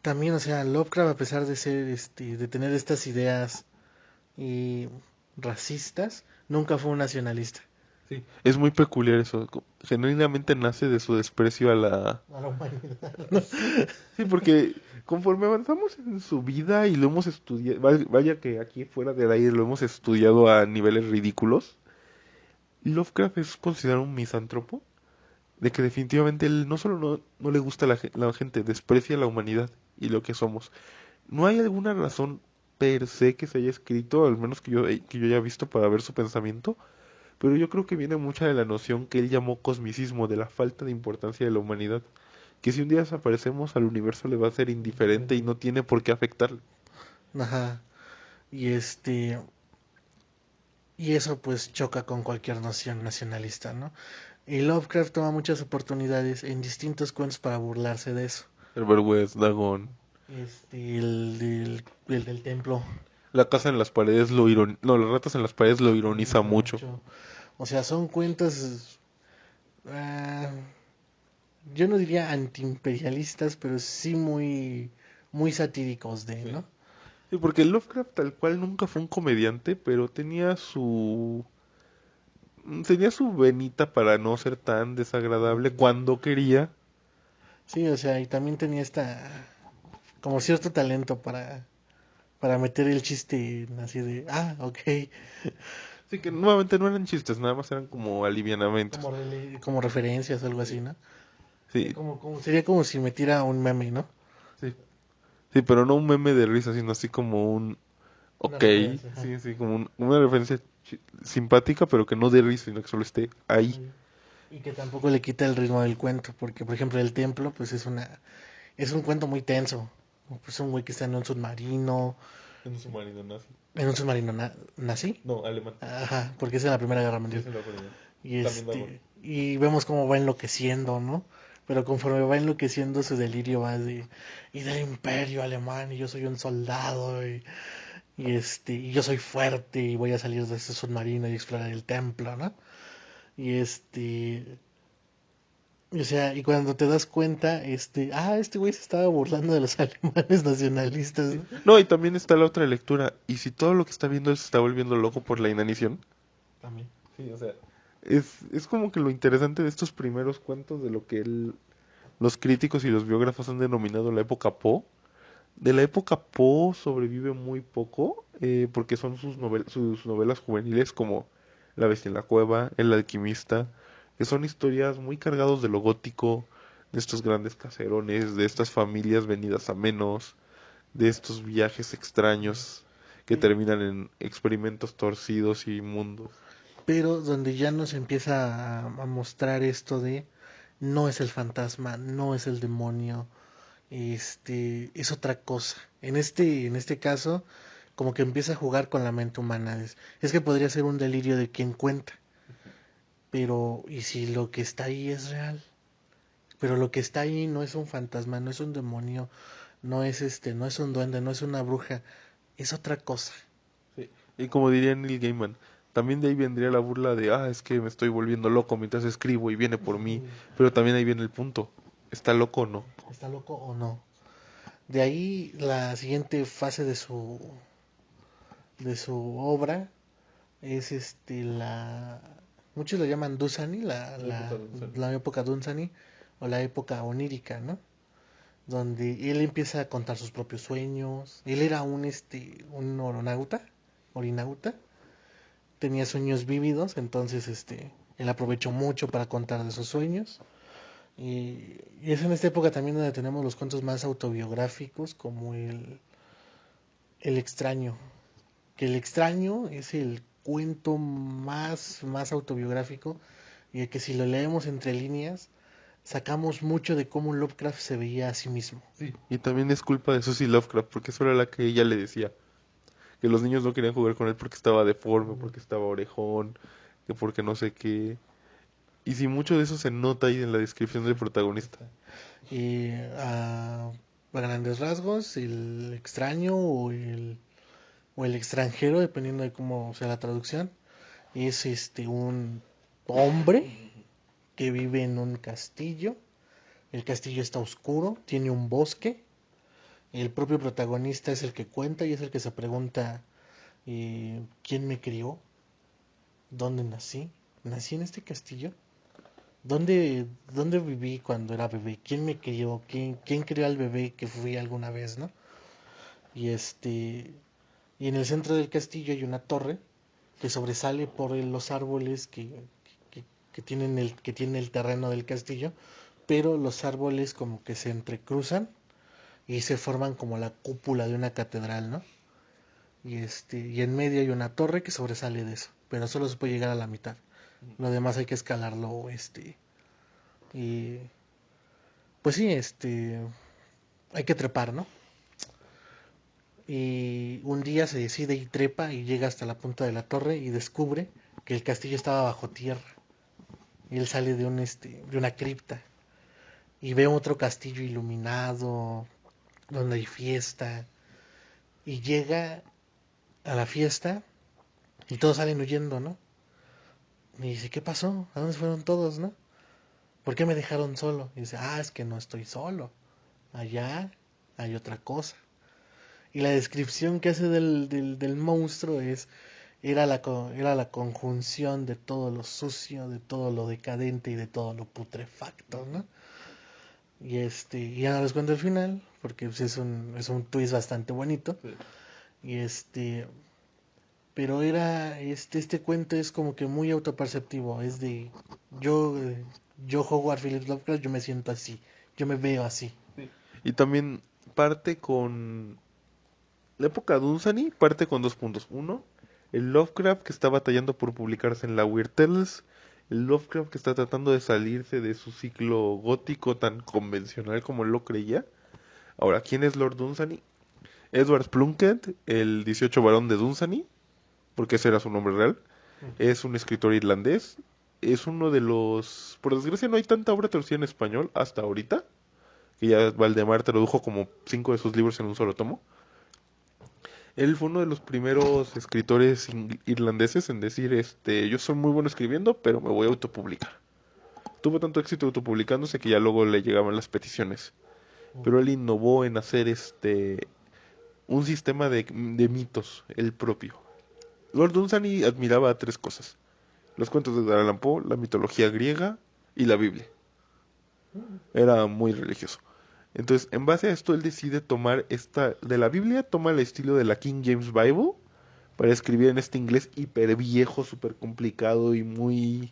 también, o sea, Lovecraft, a pesar de ser, de tener estas ideas y racistas, nunca fue un nacionalista. Sí, es muy peculiar eso. Genuinamente nace de su desprecio a la... A la humanidad, ¿no? Sí, porque conforme avanzamos en su vida y lo hemos estudiado, vaya que aquí fuera del aire lo hemos estudiado a niveles ridículos, Lovecraft es considerado un misántropo, de que definitivamente él no solo no le gusta la gente, desprecia la humanidad y lo que somos. No hay alguna razón per se que se haya escrito, al menos que yo haya visto para ver su pensamiento, pero yo creo que viene mucha de la noción que él llamó cosmicismo, de la falta de importancia de la humanidad, que si un día desaparecemos al universo le va a ser indiferente y no tiene por qué afectarle. Ajá. Y y eso pues choca con cualquier noción nacionalista, ¿no? Y Lovecraft toma muchas oportunidades en distintos cuentos para burlarse de eso. Herbert West, Dagon. El del templo. La casa en las paredes lo ironiza. No, las ratas en las paredes lo Lo ironiza ironiza mucho. mucho. O sea, son cuentos, ah, yo no diría antiimperialistas, pero sí muy satíricos de, Sí. ¿no? Sí, porque Lovecraft tal cual nunca fue un comediante, pero tenía su venita para no ser tan desagradable cuando quería. Sí, o sea, y también tenía como cierto talento para meter el chiste así de, ok, Así que nuevamente no eran chistes, nada más eran como alivianamientos. como referencias o algo así, Sí. ¿no? Sí, Sería como si metiera un meme, ¿no? sí. Sí, pero no un meme de risa, sino así como un Una ok, referencia, ajá. sí, sí, como una referencia simpática, pero que no dé risa, sino que solo esté ahí. Y que tampoco le quita el ritmo del cuento, porque por ejemplo el templo, pues es un cuento muy tenso. Pues un güey que está En un submarino nazi. en un submarino nazi. No, alemán. Ajá, porque es en la Primera Guerra Sí, Mundial. es en la primera. Y También Dagon. y vemos cómo va enloqueciendo, ¿no? Pero conforme va enloqueciendo su delirio va y del imperio alemán y yo soy un soldado y yo soy fuerte y voy a salir de este submarino y explorar el templo, ¿no? Y o sea, y cuando te das cuenta, este güey se estaba burlando de los alemanes nacionalistas, Sí. ¿no? No, y también está la otra lectura. ¿Y si todo lo que está viendo él se está volviendo loco por la inanición? También. Sí, o sea, es como que lo interesante de estos primeros cuentos de lo que los críticos y los biógrafos han denominado la época Poe. De la época Poe sobrevive muy poco, porque son sus novelas juveniles como La bestia en la cueva, El alquimista, que son historias muy cargados de lo gótico, de estos grandes caserones, de estas familias venidas a menos, de estos viajes extraños que Sí. terminan en experimentos torcidos y inmundos. Pero donde ya nos empieza a mostrar esto de no es el fantasma, no es el demonio, es otra cosa. En este caso, como que empieza a jugar con la mente humana. Es que podría ser un delirio de quien cuenta, pero ¿y si lo que está ahí es real? Pero lo que está ahí no es un fantasma, no es un demonio, no es un duende, no es una bruja, es otra cosa. Sí. Y como diría Neil Gaiman, también de ahí vendría la burla de, es que me estoy volviendo loco mientras escribo y viene por mí, pero también ahí viene el punto, ¿está loco o no? ¿Está loco o no? De ahí la siguiente fase de su obra es muchos lo llaman Dunsany, La época de Usagi. la época Dunsany o la época onírica, ¿no? Donde él empieza a contar sus propios sueños. Él era un orinauta, tenía sueños vívidos, entonces él aprovechó mucho para contar de sus sueños. Y es en esta época también donde tenemos los cuentos más autobiográficos, como el extraño, que el extraño es el cuento más autobiográfico y el que si lo leemos entre líneas sacamos mucho de cómo Lovecraft se veía a sí mismo. Sí. Y también es culpa de Susie Lovecraft, porque eso era la que ella le decía, que los niños no querían jugar con él porque estaba deforme, porque estaba orejón, que porque no sé qué. Y si mucho de eso se nota ahí en la descripción del protagonista. Y a grandes rasgos, el extraño o el extranjero, dependiendo de cómo sea la traducción, es un hombre que vive en un castillo. El castillo está oscuro, tiene un bosque. El propio protagonista es el que cuenta y es el que se pregunta, ¿quién me crió? ¿Dónde nací? ¿Nací en este castillo? ¿Dónde viví cuando era bebé? ¿Quién me crió? ¿Quién crió al bebé que fui alguna vez, no? Y y en el centro del castillo hay una torre que sobresale por los árboles que tiene el terreno del castillo, pero los árboles como que se entrecruzan y se forman como la cúpula de una catedral, ¿no? Y en medio hay una torre que sobresale de eso, pero solo se puede llegar a la mitad. Lo demás hay que escalarlo, y pues sí, hay que trepar, ¿no? Y un día se decide y trepa y llega hasta la punta de la torre y descubre que el castillo estaba bajo tierra. Y él sale de una cripta y ve otro castillo iluminado donde hay fiesta y llega a la fiesta y todos salen huyendo, ¿no? Y dice, ¿qué pasó? ¿A dónde fueron todos, no? ¿Por qué me dejaron solo? Y dice, es que no estoy solo. Allá hay otra cosa. Y la descripción que hace del monstruo era la conjunción de todo lo sucio, de todo lo decadente y de todo lo putrefacto, ¿no? Y ya no les cuento el final, porque pues, es un twist bastante bonito. Sí. Y pero este cuento es como que muy autoperceptivo, es de, yo, eh, yo Howard Phillips Lovecraft, yo me siento así, yo me veo así. Sí. Y también parte con la época Dunsany, parte con dos puntos. Uno, el Lovecraft que está batallando por publicarse en la Weird Tales, el Lovecraft que está tratando de salirse de su ciclo gótico tan convencional como él lo creía. Ahora, ¿quién es Lord Dunsany? Edward Plunkett, el 18 varón de Dunsany, porque ese era su nombre real, es un escritor irlandés, es uno de los... Por desgracia no hay tanta obra traducida en español hasta ahorita, que ya Valdemar tradujo como 5 de sus libros en un solo tomo. Él fue uno de los primeros escritores irlandeses en decir, yo soy muy bueno escribiendo, pero me voy a autopublicar. Tuvo tanto éxito autopublicándose que ya luego le llegaban las peticiones. Pero él innovó en hacer un sistema de mitos, el propio. Lord Dunsany admiraba tres cosas: los cuentos de Edgar Allan Poe, la mitología griega y la Biblia. Era muy religioso. Entonces, en base a esto, él decide tomar de la Biblia, toma el estilo de la King James Bible para escribir en este inglés hiper viejo, súper complicado y muy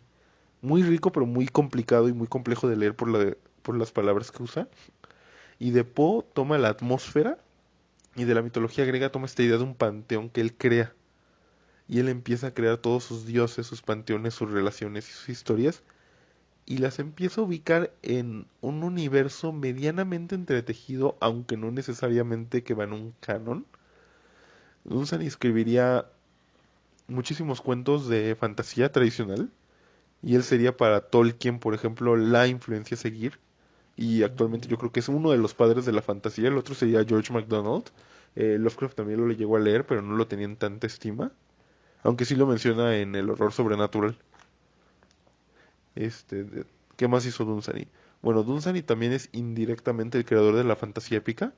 rico, pero muy complicado y muy complejo de leer por las palabras que usa. Y de Poe toma la atmósfera y de la mitología griega toma esta idea de un panteón que él crea. Y él empieza a crear todos sus dioses, sus panteones, sus relaciones y sus historias y las empieza a ubicar en un universo medianamente entretejido, aunque no necesariamente que va en un canon. Dunsany escribiría muchísimos cuentos de fantasía tradicional y él sería para Tolkien, por ejemplo, la influencia a seguir. Y actualmente yo creo que es uno de los padres de la fantasía. El otro sería George MacDonald. Lovecraft también lo le llegó a leer, pero no lo tenía en tanta estima. Aunque sí lo menciona en El horror sobrenatural. Este, de- ¿Qué más hizo Dunsany? Bueno, Dunsany también es indirectamente el creador de la fantasía épica.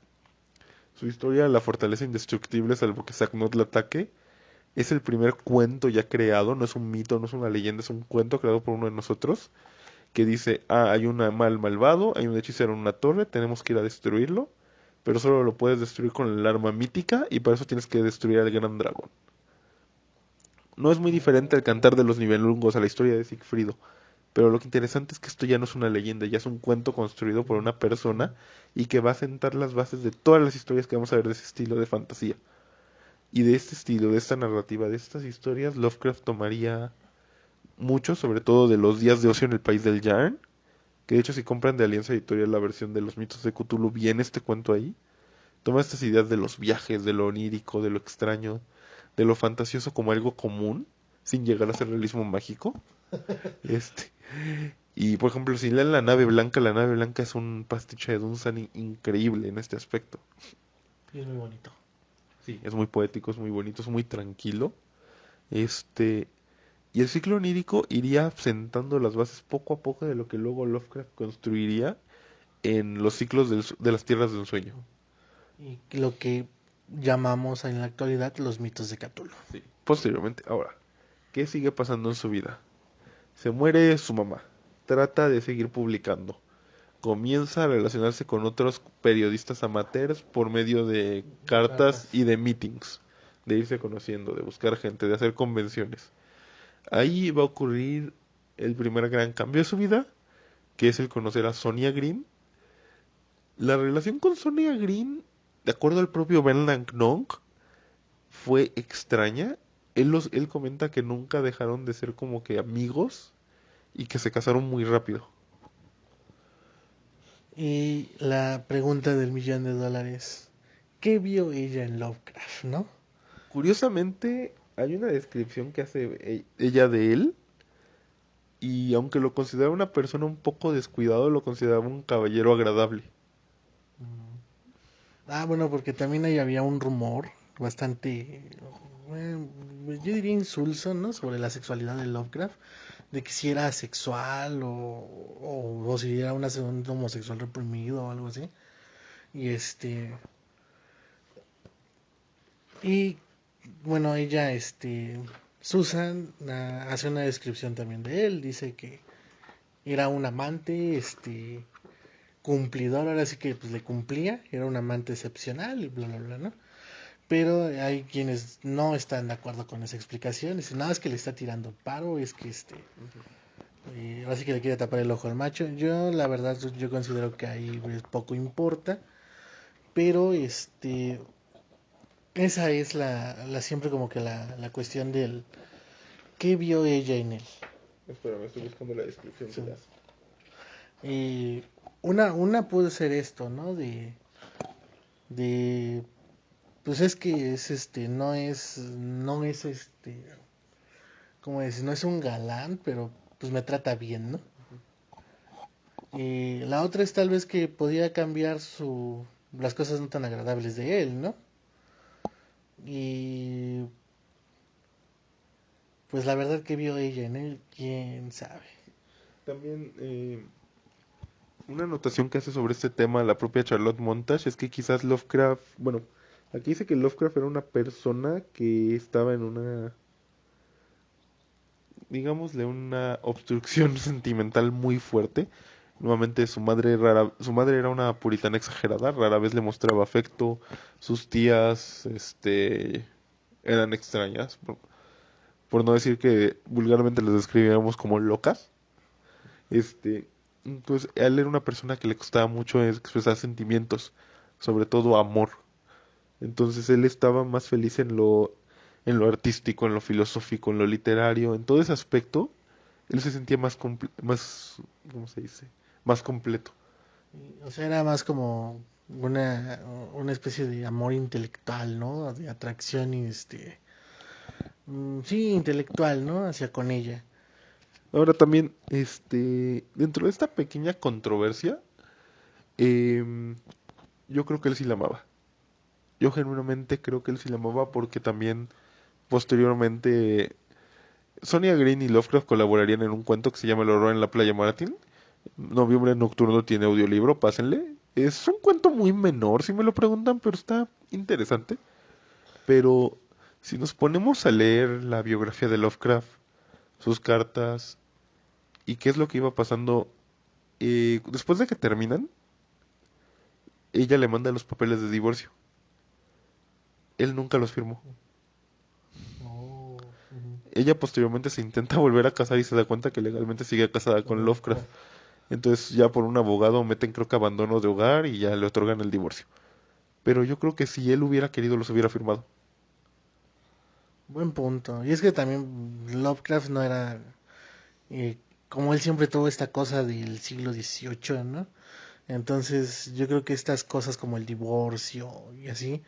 Su historia, La fortaleza indestructible, salvo que Saknot la ataque, es el primer cuento ya creado, no es un mito, no es una leyenda, es un cuento creado por uno de nosotros, que dice, hay un mal malvado, hay un hechicero en una torre, tenemos que ir a destruirlo, pero solo lo puedes destruir con el arma mítica y para eso tienes que destruir al gran dragón. No es muy diferente al cantar de los Nibelungos, a la historia de Sigfrido, pero lo que interesante es que esto ya no es una leyenda, ya es un cuento construido por una persona y que va a sentar las bases de todas las historias que vamos a ver de ese estilo de fantasía. Y de este estilo, de esta narrativa, de estas historias, Lovecraft tomaría mucho, sobre todo de los días de ocio en el país del Yarn, que de hecho si compran de Alianza Editorial la versión de los mitos de Cthulhu, viene este cuento ahí. Toma estas ideas de los viajes, de lo onírico, de lo extraño, de lo fantasioso como algo común, sin llegar a ser realismo mágico. Este, y por ejemplo, si leen La Nave Blanca es un pastiche de Dunsany increíble en este aspecto. Y es muy bonito. Sí, es muy poético, es muy bonito, es muy tranquilo. Este, y el ciclo onírico iría sentando las bases poco a poco de lo que luego Lovecraft construiría en los ciclos de las tierras del sueño. Y lo que llamamos en la actualidad los mitos de Cthulhu. Sí. Posteriormente, ahora, ¿qué sigue pasando en su vida? Se muere su mamá. Trata de seguir publicando. Comienza a relacionarse con otros periodistas amateurs por medio de cartas Cartas. y de meetings, de irse conociendo, de buscar gente, de hacer convenciones. Ahí va a ocurrir el primer gran cambio de su vida, que es el conocer a Sonia Green. La relación con Sonia Green, de acuerdo al propio Ben Langnong, fue extraña. Él comenta que nunca dejaron de ser como que amigos y que se casaron muy rápido. Y la pregunta del millón de dólares, ¿qué vio ella en Lovecraft, no? Curiosamente, hay una descripción que hace ella de él, y aunque lo consideraba una persona un poco descuidado, lo consideraba un caballero agradable. Bueno, porque también ahí había un rumor bastante, eh, yo diría insulso, ¿no? Sobre la sexualidad de Lovecraft, de que si era asexual o si era un homosexual reprimido o algo así. Y y bueno, ella, Susan hace una descripción también de él, dice que era un amante, cumplidor, ahora sí que pues le cumplía, era un amante excepcional y bla bla bla, ¿no? Pero hay quienes no están de acuerdo con esa explicación, dicen, no, es que le está tirando paro, es que ahora sí que le quiere tapar el ojo al macho. Yo la verdad yo considero que ahí poco importa, pero esa es la siempre como que la cuestión del qué vio ella en él. Espera, me estoy buscando la descripción que Sí. le hace. Y una puede ser esto, ¿no? De pues es que es no es como decir, no es un galán, pero pues me trata bien, ¿no? Y la otra es tal vez que podía cambiar las cosas no tan agradables de él, ¿no? Y pues la verdad que vio ella en él, quién sabe. También una anotación que hace sobre este tema la propia Charlotte Montage es que quizás Lovecraft, bueno, aquí dice que Lovecraft era una persona que estaba en una, digámosle, una obstrucción sentimental muy fuerte. Nuevamente su madre era una puritana exagerada, rara vez le mostraba afecto, sus tías, eran extrañas, por no decir que vulgarmente las describíamos como locas. Este, entonces, él era una persona que le costaba mucho expresar sentimientos, sobre todo amor. Entonces, él estaba más feliz en lo artístico, en lo filosófico, en lo literario, en todo ese aspecto, él se sentía más, ¿cómo se dice? Más completo. O sea, era más como una especie de amor intelectual, ¿no? De atracción y sí, intelectual, ¿no? Hacia con ella. Ahora también, dentro de esta pequeña controversia, em, yo creo que él sí la amaba. Yo genuinamente creo que él sí la amaba porque también posteriormente Sonia Green y Lovecraft colaborarían en un cuento que se llama El horror en la playa Martin. Noviembre Nocturno tiene audiolibro, pásenle. Es un cuento muy menor, si me lo preguntan, pero está interesante. Pero si nos ponemos a leer la biografía de Lovecraft, sus cartas y qué es lo que iba pasando, después de que terminan, ella le manda los papeles de divorcio. Él nunca los firmó. Oh, ujú. Ella posteriormente se intenta volver a casar y se da cuenta que legalmente sigue casada Con con Lovecraft. Lovecraft. Entonces ya por un abogado meten creo que abandono de hogar y ya le otorgan el divorcio. Pero yo creo que si él hubiera querido los hubiera firmado. Buen punto. Y es que también Lovecraft no era, eh, como él siempre tuvo esta cosa del siglo XVIII, ¿no? Entonces yo creo que estas cosas como el divorcio y así,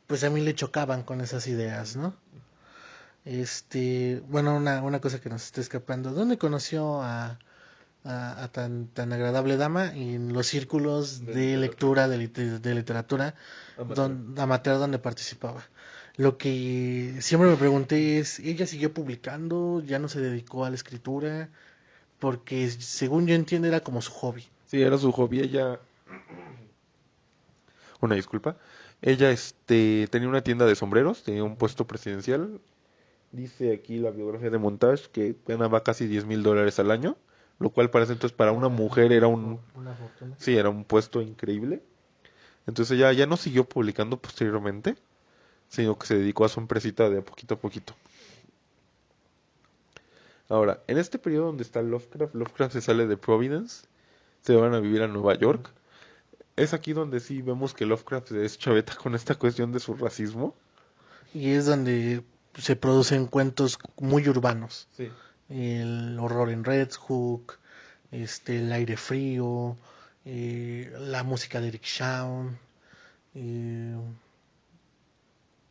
pues a mí le chocaban con esas ideas, ¿no? Bueno, una cosa que nos está escapando. ¿Dónde conoció a tan agradable dama? En los círculos De de literatura. lectura de literatura Amateur. amateur donde participaba. Lo que siempre me pregunté es, ¿ella siguió publicando? ¿Ya no se dedicó a la escritura? Porque según yo entiendo era como su hobby. Sí, era su hobby. Ella, una disculpa. Ella, tenía una tienda de sombreros, tenía un puesto presidencial. Dice aquí la biografía de Montage que ganaba casi $10,000 al año, lo cual para ese entonces para una mujer era Una fortuna. sí, era un puesto increíble. Entonces ella ya no siguió publicando posteriormente, sino que se dedicó a su empresita de poquito a poquito. Ahora, en este periodo donde está Lovecraft, Lovecraft se sale de Providence, se van a vivir a Nueva York. Es aquí donde sí vemos que Lovecraft se deschaveta con esta cuestión de su racismo. Y es donde se producen cuentos muy urbanos. Sí. El horror en Red Hook, el aire frío, la música de Eric Shawn, eh,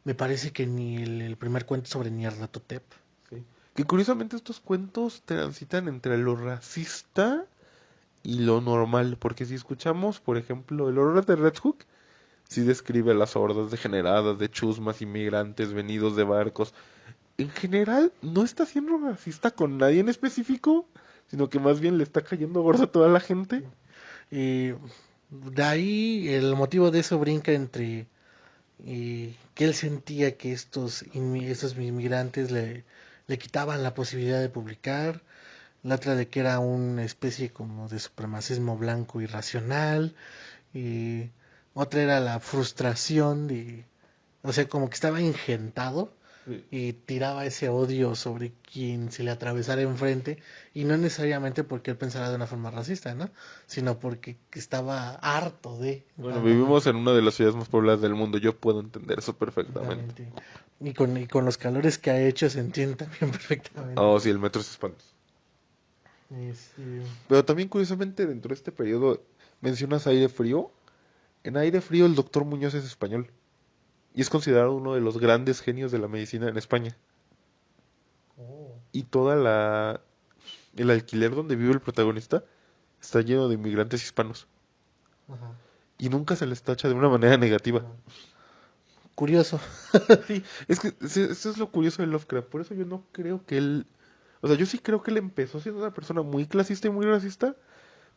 me parece que ni el primer cuento sobre Nyarlathotep. Sí. Que curiosamente estos cuentos transitan entre lo racista y lo normal, porque si escuchamos, por ejemplo, el horror de Red Hook, sí describe las hordas degeneradas de chusmas inmigrantes venidos de barcos. En general, no está siendo racista con nadie en específico, sino que más bien le está cayendo gordo a toda la gente. Y de ahí el motivo de eso brinca entre que él sentía que estos inmigrantes le quitaban la posibilidad de publicar, la otra de que era una especie como de supremacismo blanco irracional, y otra era la frustración de, o sea, como que estaba ingentado Sí. y tiraba ese odio sobre quien se le atravesara enfrente, y no necesariamente porque él pensara de una forma racista, ¿no? Sino porque estaba harto de, Bueno, vivimos en una de las ciudades más pobladas del mundo, yo puedo entender eso perfectamente. exactamente. Y con los calores que ha hecho se entiende también perfectamente. Oh, sí, el metro es espantoso. Este, Pero también curiosamente dentro de este periodo mencionas aire frío. En aire frío el doctor Muñoz es español y es considerado uno de los grandes genios de la medicina en España. oh, Y el alquiler donde vive el protagonista está lleno de inmigrantes hispanos ajá, y nunca se les tacha de una manera negativa. ajá. Curioso. Sí, es que eso es lo curioso de Lovecraft, por eso yo no creo que él, o sea, yo sí creo que él empezó siendo una persona muy clasista y muy racista,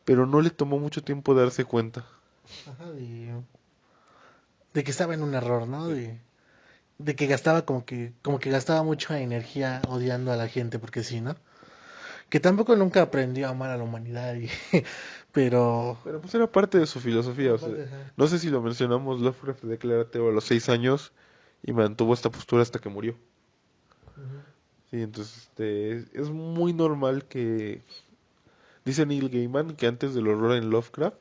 pero no le tomó mucho tiempo darse cuenta. Ajá, de que estaba en un error, ¿no? De que gastaba como que gastaba mucha energía odiando a la gente, porque sí, ¿no? Que tampoco nunca aprendió a amar a la humanidad, pero Pero pues era parte de su filosofía, era o sea, parte, ajá. no sé si lo mencionamos, Lovecraft declara ateo a los 6 años y mantuvo esta postura hasta que murió. Ujú. Sí, entonces es muy normal que, dice Neil Gaiman, que antes del horror en Lovecraft,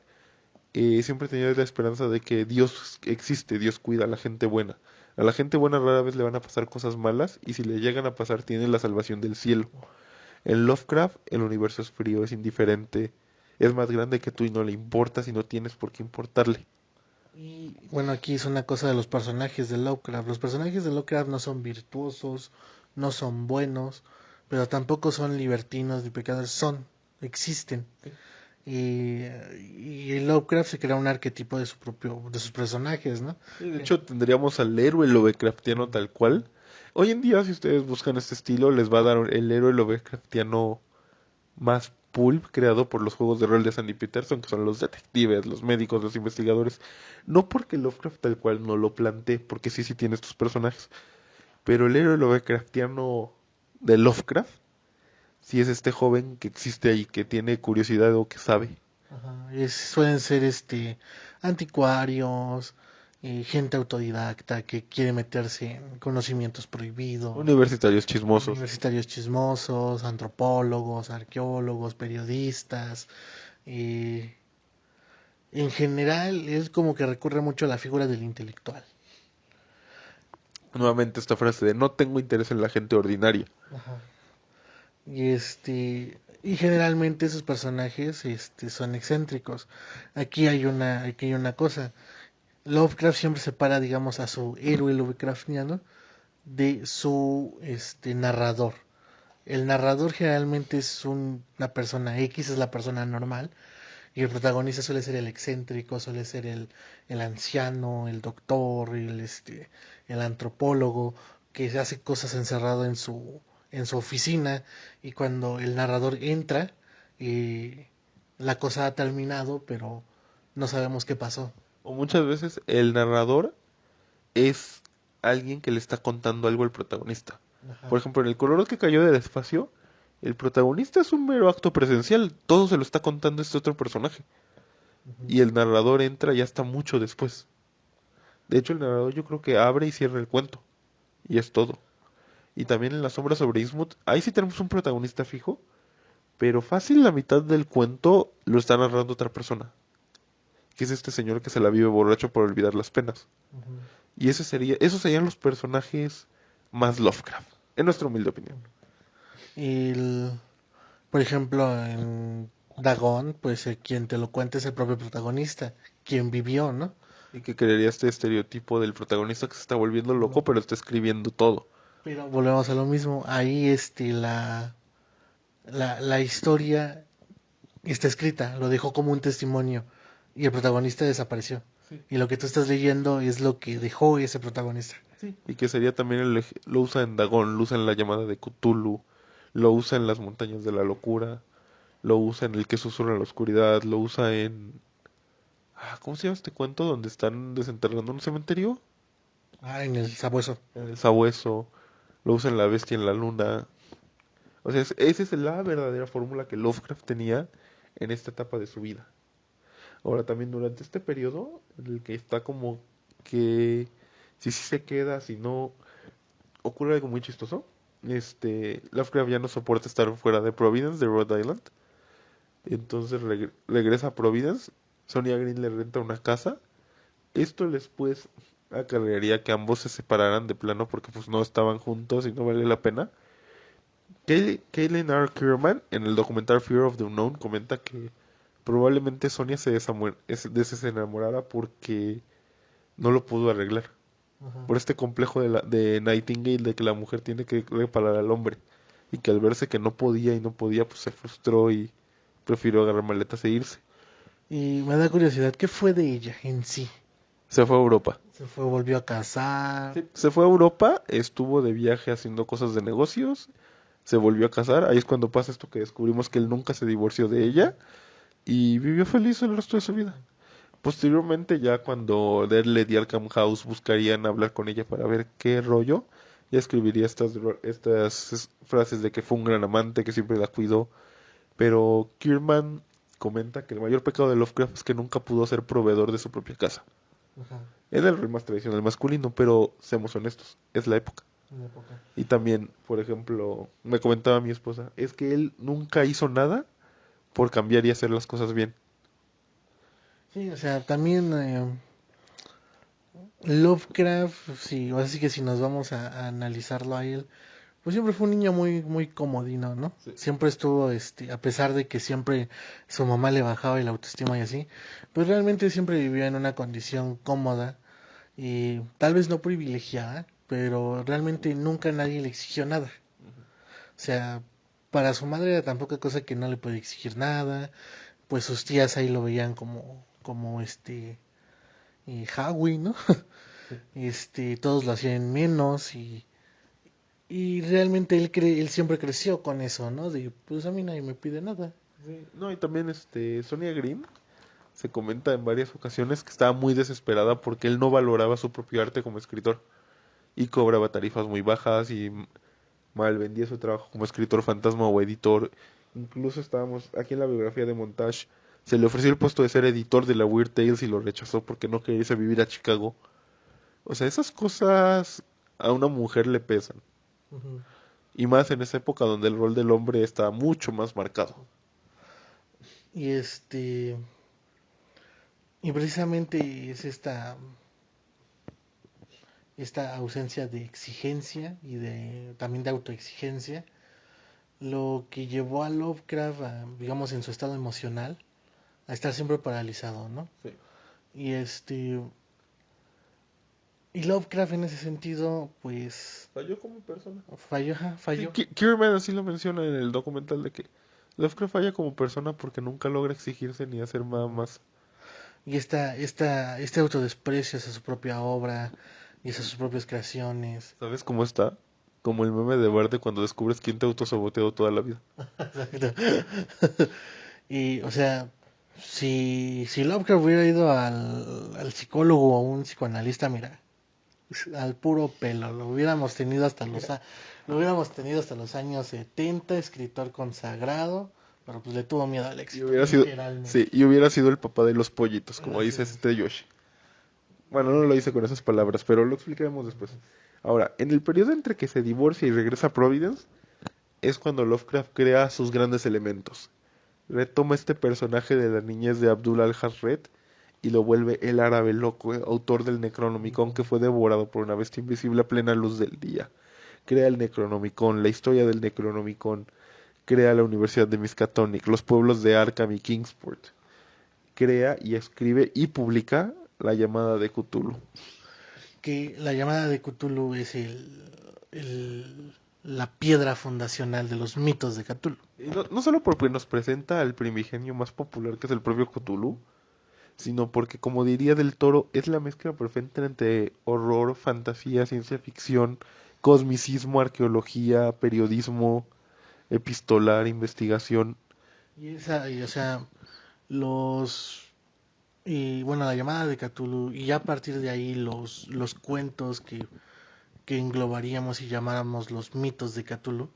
siempre tenía la esperanza de que Dios existe, Dios cuida a la gente buena. A la gente buena rara vez le van a pasar cosas malas y si le llegan a pasar tiene la salvación del cielo. En Lovecraft el universo es frío, es indiferente, es más grande que tú y no le importas y no tienes por qué importarle. Y bueno, aquí es una cosa de los personajes de Lovecraft. Los personajes de Lovecraft no son virtuosos, no son buenos, pero tampoco son libertinos ni pecadores, existen. Y en Lovecraft se crea un arquetipo de sus personajes, ¿no? Sí, de Que- hecho, tendríamos al héroe Lovecraftiano tal cual. Hoy en día, si ustedes buscan este estilo, les va a dar el héroe Lovecraftiano más pulp creado por los juegos de rol de Sandy Peterson, que son los detectives, los médicos, los investigadores. No porque Lovecraft tal cual no lo plantee, porque sí, sí tiene estos personajes. Pero el héroe Lovecraftiano de Lovecraft, sí es este joven que existe ahí, que tiene curiosidad o que sabe. Ajá, suelen ser anticuarios, gente autodidacta que quiere meterse en conocimientos prohibidos, Universitarios chismosos. universitarios chismosos, antropólogos, arqueólogos, periodistas. eh, en general es como que recurre mucho a la figura del intelectual. Nuevamente esta frase de no tengo interés en la gente ordinaria. Ajá. Y generalmente esos personajes son excéntricos. Aquí hay una cosa. Lovecraft siempre separa, digamos, a su héroe Lovecraftiano de su narrador. El narrador generalmente es una persona X, es la persona normal, y el protagonista suele ser el excéntrico, suele ser el anciano, el doctor, el antropólogo, que hace cosas encerrado en su oficina, y cuando el narrador entra, eh, la cosa ha terminado, pero no sabemos qué pasó. O muchas veces el narrador es alguien que le está contando algo al protagonista. Por Ajá. ejemplo, en El color que cayó del espacio, el protagonista es un mero acto presencial, todo se lo está contando este otro personaje. Ujú. Y el narrador entra ya hasta mucho después. De hecho, el narrador yo creo que abre y cierra el cuento. Y es todo. Y también en La sombra sobre Innsmouth, ahí sí tenemos un protagonista fijo, pero fácil la mitad del cuento lo está narrando otra persona, que es este señor que se la vive borracho por olvidar las penas. Ujú. Y esos serían los personajes más Lovecraft, en nuestra humilde opinión. El, por ejemplo, en Dagon, pues quien te lo cuenta es el propio protagonista, quien vivió, ¿no? Y que crearía este estereotipo del protagonista que se está volviendo loco, pero está escribiendo todo. Pero volvemos a lo mismo, ahí la historia está escrita, lo dejó como un testimonio y el protagonista desapareció. Sí. Y lo que tú estás leyendo es lo que dejó ese protagonista. Sí. Y que sería también lo usa en Dagon, lo usa en la llamada de Cthulhu, lo usa en las montañas de la locura, lo usa en el que susurra en la oscuridad, lo usa en... ¿cómo se llama este cuento donde están desenterrando un cementerio? Ah, en el sabueso. En el sabueso, lo usa en La bestia en la luna. O sea, esa es la verdadera fórmula que Lovecraft tenía en esta etapa de su vida. Ahora también durante este periodo, en el que está como que si sí se queda, si no, ocurre algo muy chistoso. Lovecraft ya no soporta estar fuera de Providence, de Rhode Island. Entonces regresa a Providence. Sonia Green le renta una casa. Esto después acarrearía que ambos se separaran de plano porque pues no estaban juntos y no vale la pena. Caitlin R. Kierman en el documental Fear of the Unknown comenta que probablemente Sonia se enamorara porque no lo pudo arreglar. Ajá. Por este complejo de Nightingale de que la mujer tiene que reparar al hombre. Y que al verse que no podía y no podía, pues se frustró y prefirió agarrar maletas e irse. Y me da curiosidad, ¿qué fue de ella en sí? Se fue a Europa. Se fue, volvió a casar. Sí, se fue a Europa, estuvo de viaje haciendo cosas de negocios, se volvió a casar. Ahí es cuando pasa esto que descubrimos que él nunca se divorció de ella y vivió feliz el resto de su vida. Posteriormente, ya cuando Dudley y Arkham House buscarían hablar con ella para ver qué rollo, ya escribiría estas frases de que fue un gran amante, que siempre la cuidó. Pero Kierman comenta que el mayor pecado de Lovecraft es que nunca pudo ser proveedor de su propia casa. Ajá, Era el rol más tradicional masculino, pero seamos honestos, es la época. una época. Y también, por ejemplo, me comentaba mi esposa, es que él nunca hizo nada por cambiar y hacer las cosas bien. Sí, o sea, también Lovecraft, sí, así que si nos vamos a analizarlo a él, pues siempre fue un niño muy comodino, ¿no? Sí. Siempre estuvo, a pesar de que siempre su mamá le bajaba el autoestima y así, pues realmente siempre vivió en una condición cómoda y tal vez no privilegiada, pero realmente nunca nadie le exigió nada. O sea, para su madre era tan poca cosa que no le podía exigir nada, pues sus tías ahí lo veían como Howie, ¿no? Todos lo hacían menos y realmente él siempre creció con eso, ¿no? De, pues a mí nadie me pide nada. Sí. No, y también Sonia Green se comenta en varias ocasiones que estaba muy desesperada porque él no valoraba su propio arte como escritor y cobraba tarifas muy bajas y mal vendía su trabajo como escritor fantasma o editor. Incluso estábamos aquí en la biografía de Montage, se le ofreció el puesto de ser editor de la Weird Tales y lo rechazó porque no quería irse a vivir a Chicago. O sea, esas cosas a una mujer le pesan. Ujú. Y más en esa época donde el rol del hombre está mucho más marcado. Y y precisamente es esta ausencia de exigencia y de también de autoexigencia lo que llevó a Lovecraft digamos en su estado emocional a estar siempre paralizado, ¿no? Sí. Y y Lovecraft en ese sentido pues Falló como persona. falló, ajá, Sí, falló. Kierman así lo menciona en el documental de que Lovecraft falla como persona porque nunca logra exigirse ni hacer nada más. Y este autodesprecio hacia su propia obra y hacia sus propias creaciones. ¿Sabes cómo está? Como el meme de Verde cuando descubres quién te autosaboteó toda la vida. Exacto. Y, o sea, si Lovecraft hubiera ido al psicólogo o a un psicoanalista, mira, al puro pelo, lo hubiéramos tenido hasta los años 70, escritor consagrado, pero pues le tuvo miedo al Y éxito, hubiera sido, sí, literalmente. y hubiera sido el papá de los pollitos, como Así dice es. Yoshi. Bueno, no lo hice con esas palabras, pero lo explicaremos después. Ahora, en el periodo entre que se divorcia y regresa a Providence, es cuando Lovecraft crea sus grandes elementos. Retoma este personaje de la niñez de Abdul al-Hazred y lo vuelve el árabe loco, autor del Necronomicon que fue devorado por una bestia invisible a plena luz del día. Crea el Necronomicon, la historia del Necronomicon, crea la Universidad de Miskatonic, los pueblos de Arkham y Kingsport. Crea y escribe y publica La llamada de Cthulhu. Que la llamada de Cthulhu es la piedra fundacional de los mitos de Cthulhu. Y no solo porque nos presenta al primigenio más popular que es el propio Cthulhu, sino porque, como diría Del Toro, es la mezcla perfecta entre horror, fantasía, ciencia ficción, cosmicismo, arqueología, periodismo, epistolar, investigación. O sea, los y bueno, la llamada de Cthulhu y ya a partir de ahí los cuentos que englobaríamos y llamáramos los mitos de Cthulhu,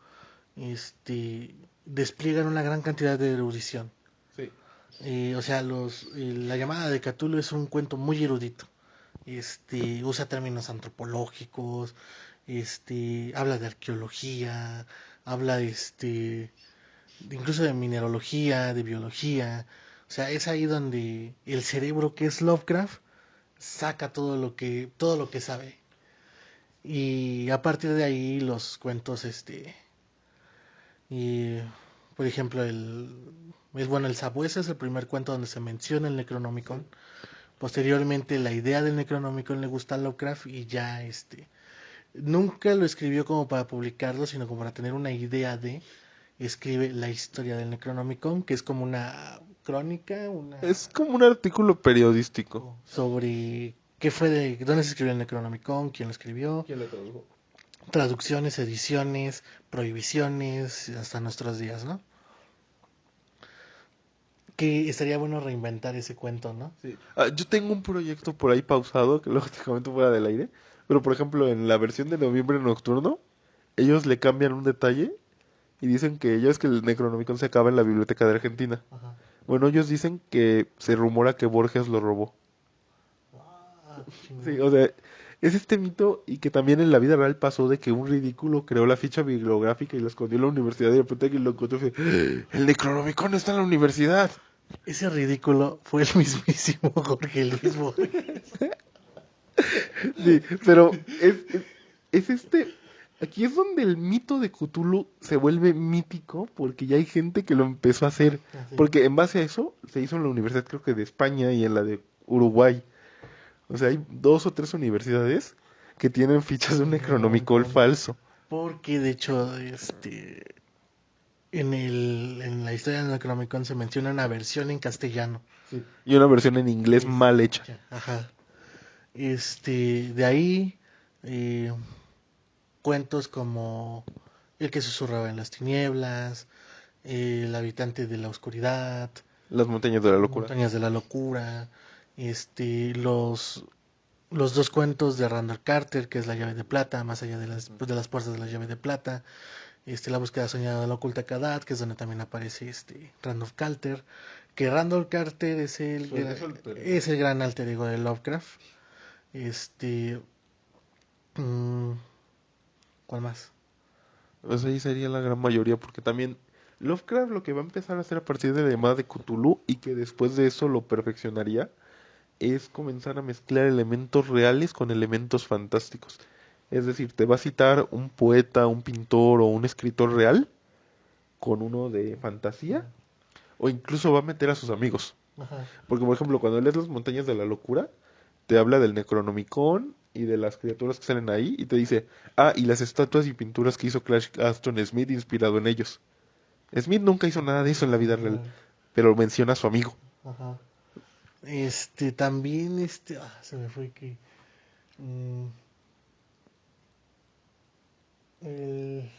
despliegan una gran cantidad de erudición. Sí. O sea, la llamada de Cthulhu es un cuento muy erudito. Usa términos antropológicos, habla de arqueología, habla incluso de mineralogía, de biología. O sea, es ahí donde el cerebro que es Lovecraft saca todo lo que sabe. Y a partir de ahí los cuentos, y por ejemplo, el Sabueso es el primer cuento donde se menciona el Necronomicon. Posteriormente, la idea del Necronomicon le gusta a Lovecraft y ya nunca lo escribió como para publicarlo, sino como para tener una idea de escribe la historia del Necronomicon, que es como una crónica, Es como un artículo periodístico. sobre qué fue dónde se escribió el Necronomicon, quién lo escribió, ¿Quién lo tradujo? traducciones, ediciones, prohibiciones, hasta nuestros días, ¿no? Que estaría bueno reinventar ese cuento, ¿no? Sí. Yo tengo un proyecto por ahí pausado que luego te comento fuera del aire. Pero por ejemplo, en la versión de Noviembre Nocturno, ellos le cambian un detalle y dicen que ya es que el Necronomicon se acaba en la Biblioteca de Argentina. Ajá. Bueno, ellos dicen que se rumora que Borges lo robó. Sí, Chingón. o sea, es este mito y que también en la vida real pasó de que un ridículo creó la ficha bibliográfica y la escondió en la universidad y de repente alguien lo encontró y fue, el Necronomicon está en la universidad. Ese ridículo fue el mismísimo Jorge Luis Borges. Sí, pero es aquí es donde el mito de Cthulhu se vuelve mítico porque ya hay gente que lo empezó a hacer. Así. Porque en base a eso se hizo en la universidad creo que de España y en la de Uruguay. O sea, hay 2 o 3 universidades que tienen fichas de un Necronomicon falso. Porque de hecho, en la historia del Necronomicon se menciona una versión en castellano. Sí. Y una versión en inglés mal hecha. Ajá. De ahí, eh, cuentos como El que susurraba en las tinieblas, El habitante de la oscuridad, Las montañas de la locura. Montañas de la locura, este, los, los dos cuentos de Randall Carter, que es La llave de plata, más allá de las puertas de la llave de plata, La búsqueda soñada de la oculta Kadat, que es donde también aparece Randolph Carter, que Randall Carter es el gran alter ego de Lovecraft. Este, mm, ¿Cuál más? Pues ahí sería la gran mayoría, porque también Lovecraft lo que va a empezar a hacer a partir de la llamada de Cthulhu y que después de eso lo perfeccionaría, es comenzar a mezclar elementos reales con elementos fantásticos. Es decir, te va a citar un poeta, un pintor o un escritor real con uno de fantasía, o incluso va a meter a sus amigos. Ajá. Porque, por ejemplo, cuando lees Las montañas de la locura, te habla del Necronomicon y de las criaturas que salen ahí y te dice, y las estatuas y pinturas que hizo Clash Aston Smith inspirado en ellos. Smith nunca hizo nada de eso en la vida real, pero menciona a su amigo. Ajá. También, se me fue que, mm, el,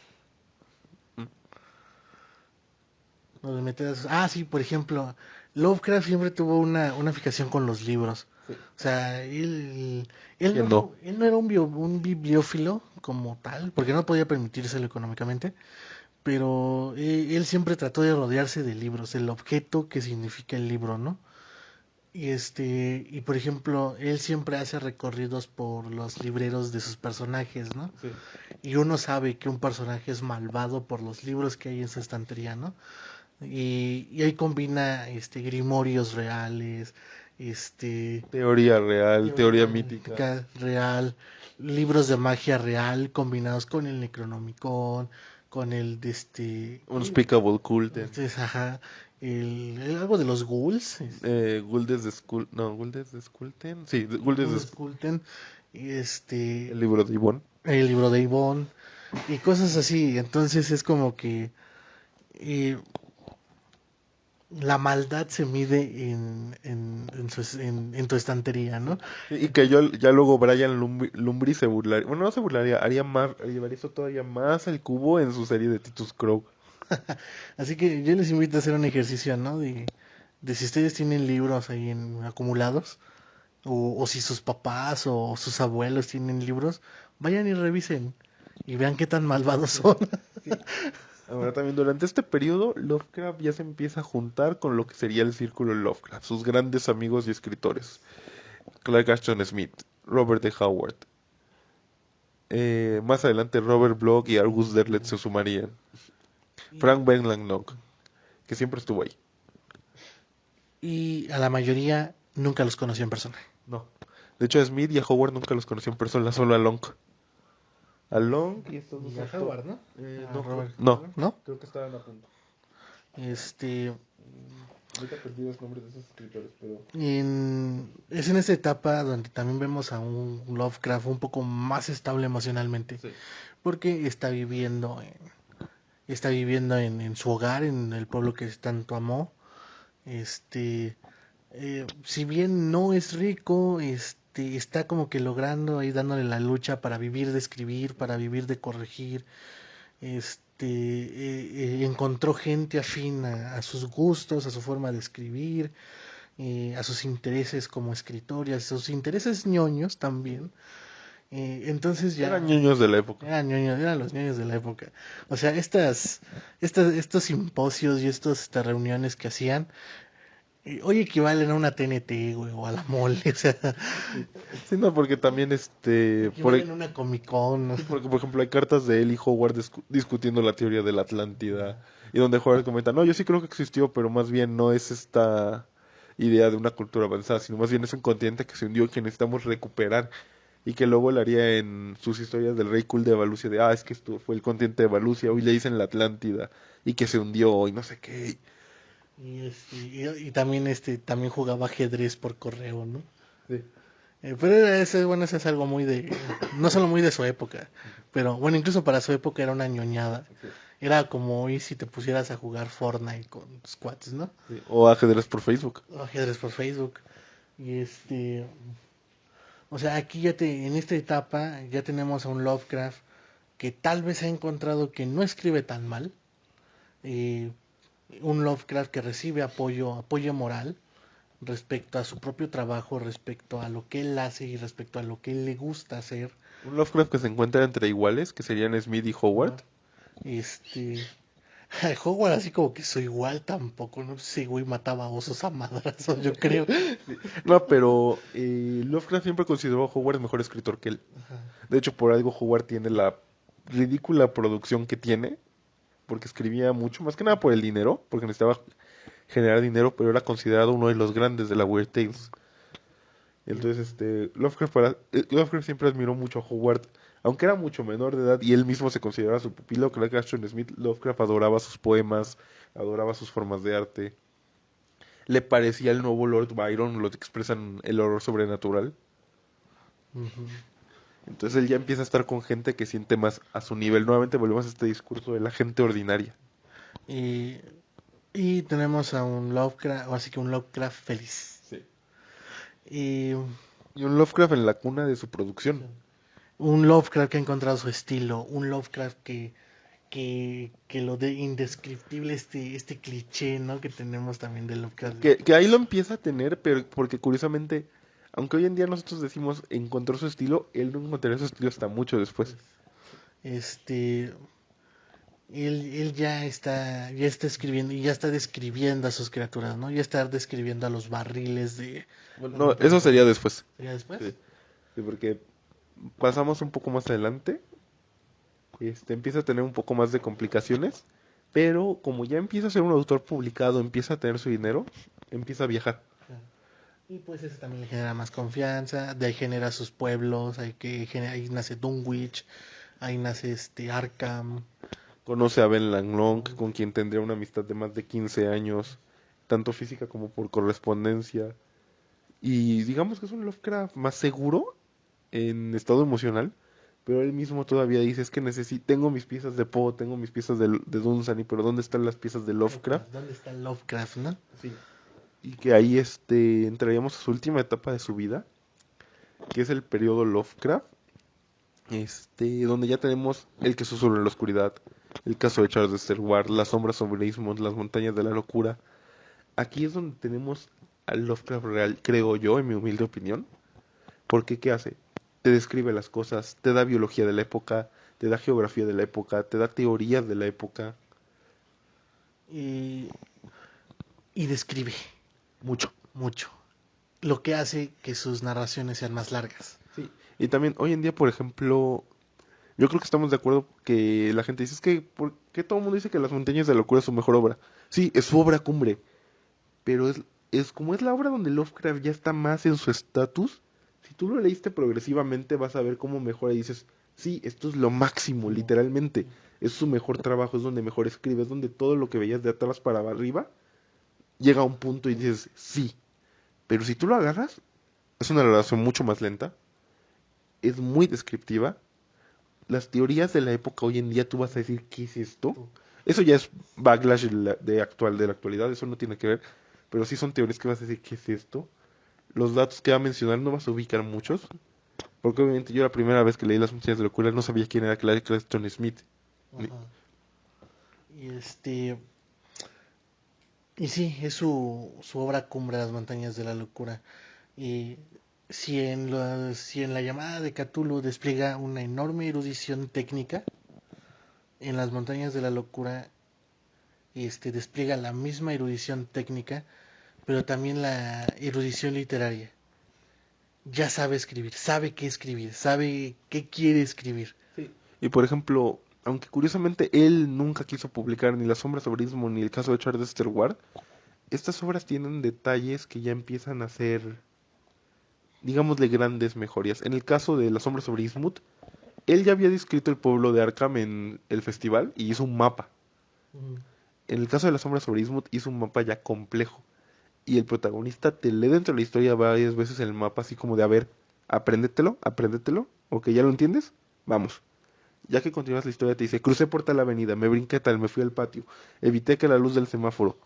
lo de meter sí, por ejemplo, Lovecraft siempre tuvo una fijación con los libros. Sí. O sea, ¿Quién no? él no era un bibliófilo como tal, porque no podía permitírselo económicamente, pero él siempre trató de rodearse de libros, el objeto que significa el libro, ¿no? Y por ejemplo, él siempre hace recorridos por los libreros de sus personajes, ¿no? Sí. Y uno sabe que un personaje es malvado por los libros que hay en su estantería, ¿no? Y ahí combina grimorios reales, Teoría real, teoría mítica. real, libros de magia real combinados con el Necronomicon, con el de este... Unspeakable Cult. Ajá, algo de los ghouls. Guldes de Skull. No, Guldes de Skulten. Sí, Guldes de Ghouls Culten, y el libro de Ivonne. el libro de Yvonne y cosas así. Entonces es como que eh, la maldad se mide en tu estantería, ¿no? Y que yo ya luego Brian Lumbry se burlaría. Bueno, no se burlaría, haría más, llevaría eso todavía más al cubo en su serie de Titus Crow. Así que yo les invito a hacer un ejercicio, ¿no? De si ustedes tienen libros ahí acumulados, o si sus papás o sus abuelos tienen libros, vayan y revisen y vean qué tan malvados son. Sí. Ahora también durante este periodo, Lovecraft ya se empieza a juntar con lo que sería el círculo Lovecraft, sus grandes amigos y escritores. Clark Ashton Smith, Robert E. Howard. Más adelante Robert Bloch y August Derleth se sumarían. Frank Belknap, que siempre estuvo ahí. Y a la mayoría nunca los conocí en persona. No. De hecho, a Smith y a Howard nunca los conocí en persona, solo a Long. A Long y estos dos Y a Howard, ¿no? no, Robert no, Howard, ¿no? creo que estaban a punto. Este, Ahorita perdí los nombres de esos escritores, pero... es en esta etapa donde también vemos a un Lovecraft un poco más estable emocionalmente, Sí. porque está viviendo en su hogar, en el pueblo que tanto amó. Este, si bien no es rico, está como que logrando ahí dándole la lucha para vivir de escribir, para vivir de corregir. Encontró gente afín a sus gustos, a su forma de escribir, a sus intereses como escritor y a sus intereses ñoños también. Entonces Eran ya niños de la época. eran los ñoños de la época. O sea, estos simposios y estas reuniones que hacían, hoy equivalen a una TNT, güey, o a la mole, o sea, Sí, no, porque también equivalen a una Comic Con, ¿no? sí, porque por ejemplo hay cartas de él y Howard discutiendo la teoría de la Atlántida y donde Howard comenta, no, yo sí creo que existió, pero más bien no es esta idea de una cultura avanzada, sino más bien es un continente que se hundió y que necesitamos recuperar y que luego le haría en sus historias del Rey Cool de Valucia de, es que esto fue el continente de Valucia, hoy le dicen la Atlántida y que se hundió y no sé qué. Y también jugaba ajedrez por correo, ¿no? Sí. Pero eso es algo no solo muy de su época, pero bueno, incluso para su época era una ñoñada. Sí, Era como hoy si te pusieras a jugar Fortnite con tus cuates, ¿no? sí. O ajedrez por Facebook. O ajedrez por Facebook. Y o sea, en esta etapa ya tenemos a un Lovecraft que tal vez ha encontrado que no escribe tan mal, eh, un Lovecraft que recibe apoyo moral respecto a su propio trabajo, respecto a lo que él hace y respecto a lo que él le gusta hacer. Un Lovecraft que se encuentra entre iguales, que serían Smith y Howard. Ajá. Este, Howard así como que soy igual tampoco, no sé si güey mataba osos a madrazos, yo creo. Sí. No, pero Lovecraft siempre consideró a Howard mejor escritor que él. Ajá. De hecho, por algo Howard tiene la ridícula producción que tiene, porque escribía mucho, más que nada por el dinero, porque necesitaba generar dinero, pero era considerado uno de los grandes de la Weird Tales. Entonces, Lovecraft siempre admiró mucho a Howard, aunque era mucho menor de edad y él mismo se consideraba su pupilo, Clark Ashton Smith. Lovecraft adoraba sus poemas, adoraba sus formas de arte. Le parecía el nuevo Lord Byron, lo que expresan el horror sobrenatural. Ujú. Entonces él ya empieza a estar con gente que siente más a su nivel. Nuevamente volvemos a este discurso de la gente ordinaria. Y, y tenemos a un Lovecraft, o así que un Lovecraft feliz. Sí. Y Y un Lovecraft en la cuna de su producción. un Lovecraft que ha encontrado su estilo, un Lovecraft que lo de indescriptible, este cliché, ¿no? Que tenemos también de Lovecraft. Que ahí lo empieza a tener, pero porque curiosamente, aunque hoy en día nosotros decimos encontró su estilo, él no encontraría su estilo hasta mucho después. Este, él ya está escribiendo y ya está describiendo a sus criaturas, ¿no? Ya está describiendo a los barriles de Bueno, no, eso reemplazo. sería después. ¿Sería después? Sí, sí, porque pasamos un poco más adelante, empieza a tener un poco más de complicaciones, pero como ya empieza a ser un autor publicado, empieza a tener su dinero, empieza a viajar. Claro. Y pues eso también le genera más confianza, de ahí genera sus pueblos, ahí nace Dunwich, ahí nace Arkham, Conoce a Ben Langlong, con quien tendría una amistad de más de 15 años, tanto física como por correspondencia. Y digamos que es un Lovecraft más seguro en estado emocional, pero él mismo todavía dice, es que tengo mis piezas de Poe, tengo mis piezas de Dunsany, pero ¿dónde están las piezas de Lovecraft? ¿Dónde está Lovecraft, no? Sí. Y que ahí entraríamos a su última etapa de su vida, que es el periodo Lovecraft, donde ya tenemos el que susurra en la oscuridad, el caso de Charles de Ward, las sombras sobre Ismond, las montañas de la locura. Aquí es donde tenemos al Lovecraft real, creo yo, en mi humilde opinión. Porque ¿qué hace? Te describe las cosas, te da biología de la época, te da geografía de la época, te da teorías de la época. Y, y describe Mucho. mucho, lo que hace que sus narraciones sean más largas. Sí. Y también hoy en día, por ejemplo, yo creo que estamos de acuerdo que la gente dice, es que, ¿por qué todo el mundo dice que Las Montañas de la Locura es su mejor obra? Sí, es su obra cumbre, pero es como es la obra donde Lovecraft ya está más en su estatus. Si tú lo leíste progresivamente, vas a ver cómo mejora y dices, sí, esto es lo máximo, literalmente. Es su mejor trabajo, es donde mejor escribe, es donde todo lo que veías de atrás para arriba llega a un punto y dices, sí. Pero si tú lo agarras, es una relación mucho más lenta, es muy descriptiva. Las teorías de la época hoy en día tú vas a decir, ¿qué es esto? Eso ya es backlash de la actualidad, eso no tiene que ver. Pero sí son teorías que vas a decir, ¿qué es esto? Los datos que va a mencionar no vas a ubicar muchos. Porque obviamente yo la primera vez que leí Las Montañas de la Locura no sabía quién era Clark Creston Smith. Ajá. Y y sí, es su obra cumbre, Las Montañas de la Locura. Y si en la llamada de Cthulhu despliega una enorme erudición técnica, en Las Montañas de la Locura despliega la misma erudición técnica, pero también la erudición literaria. Ya sabe qué escribir, sabe qué quiere escribir. Sí. Y por ejemplo, aunque curiosamente él nunca quiso publicar ni La Sombra sobre Ismo ni el caso de Charles Ward, estas obras tienen detalles que ya empiezan a ser, digámosle, grandes mejorías. En el caso de La Sombra sobre Ismut, él ya había descrito el pueblo de Arkham en el festival y hizo un mapa. Ujú. En el caso de La Sombra sobre Ismut hizo un mapa ya complejo. Y el protagonista te lee dentro de la historia varias veces el mapa así como de, a ver, apréndetelo, ok, ¿ya lo entiendes? Vamos. Ya que continúas la historia te dice, crucé por tal avenida, me brinqué tal, me fui al patio, evité que la luz del semáforo.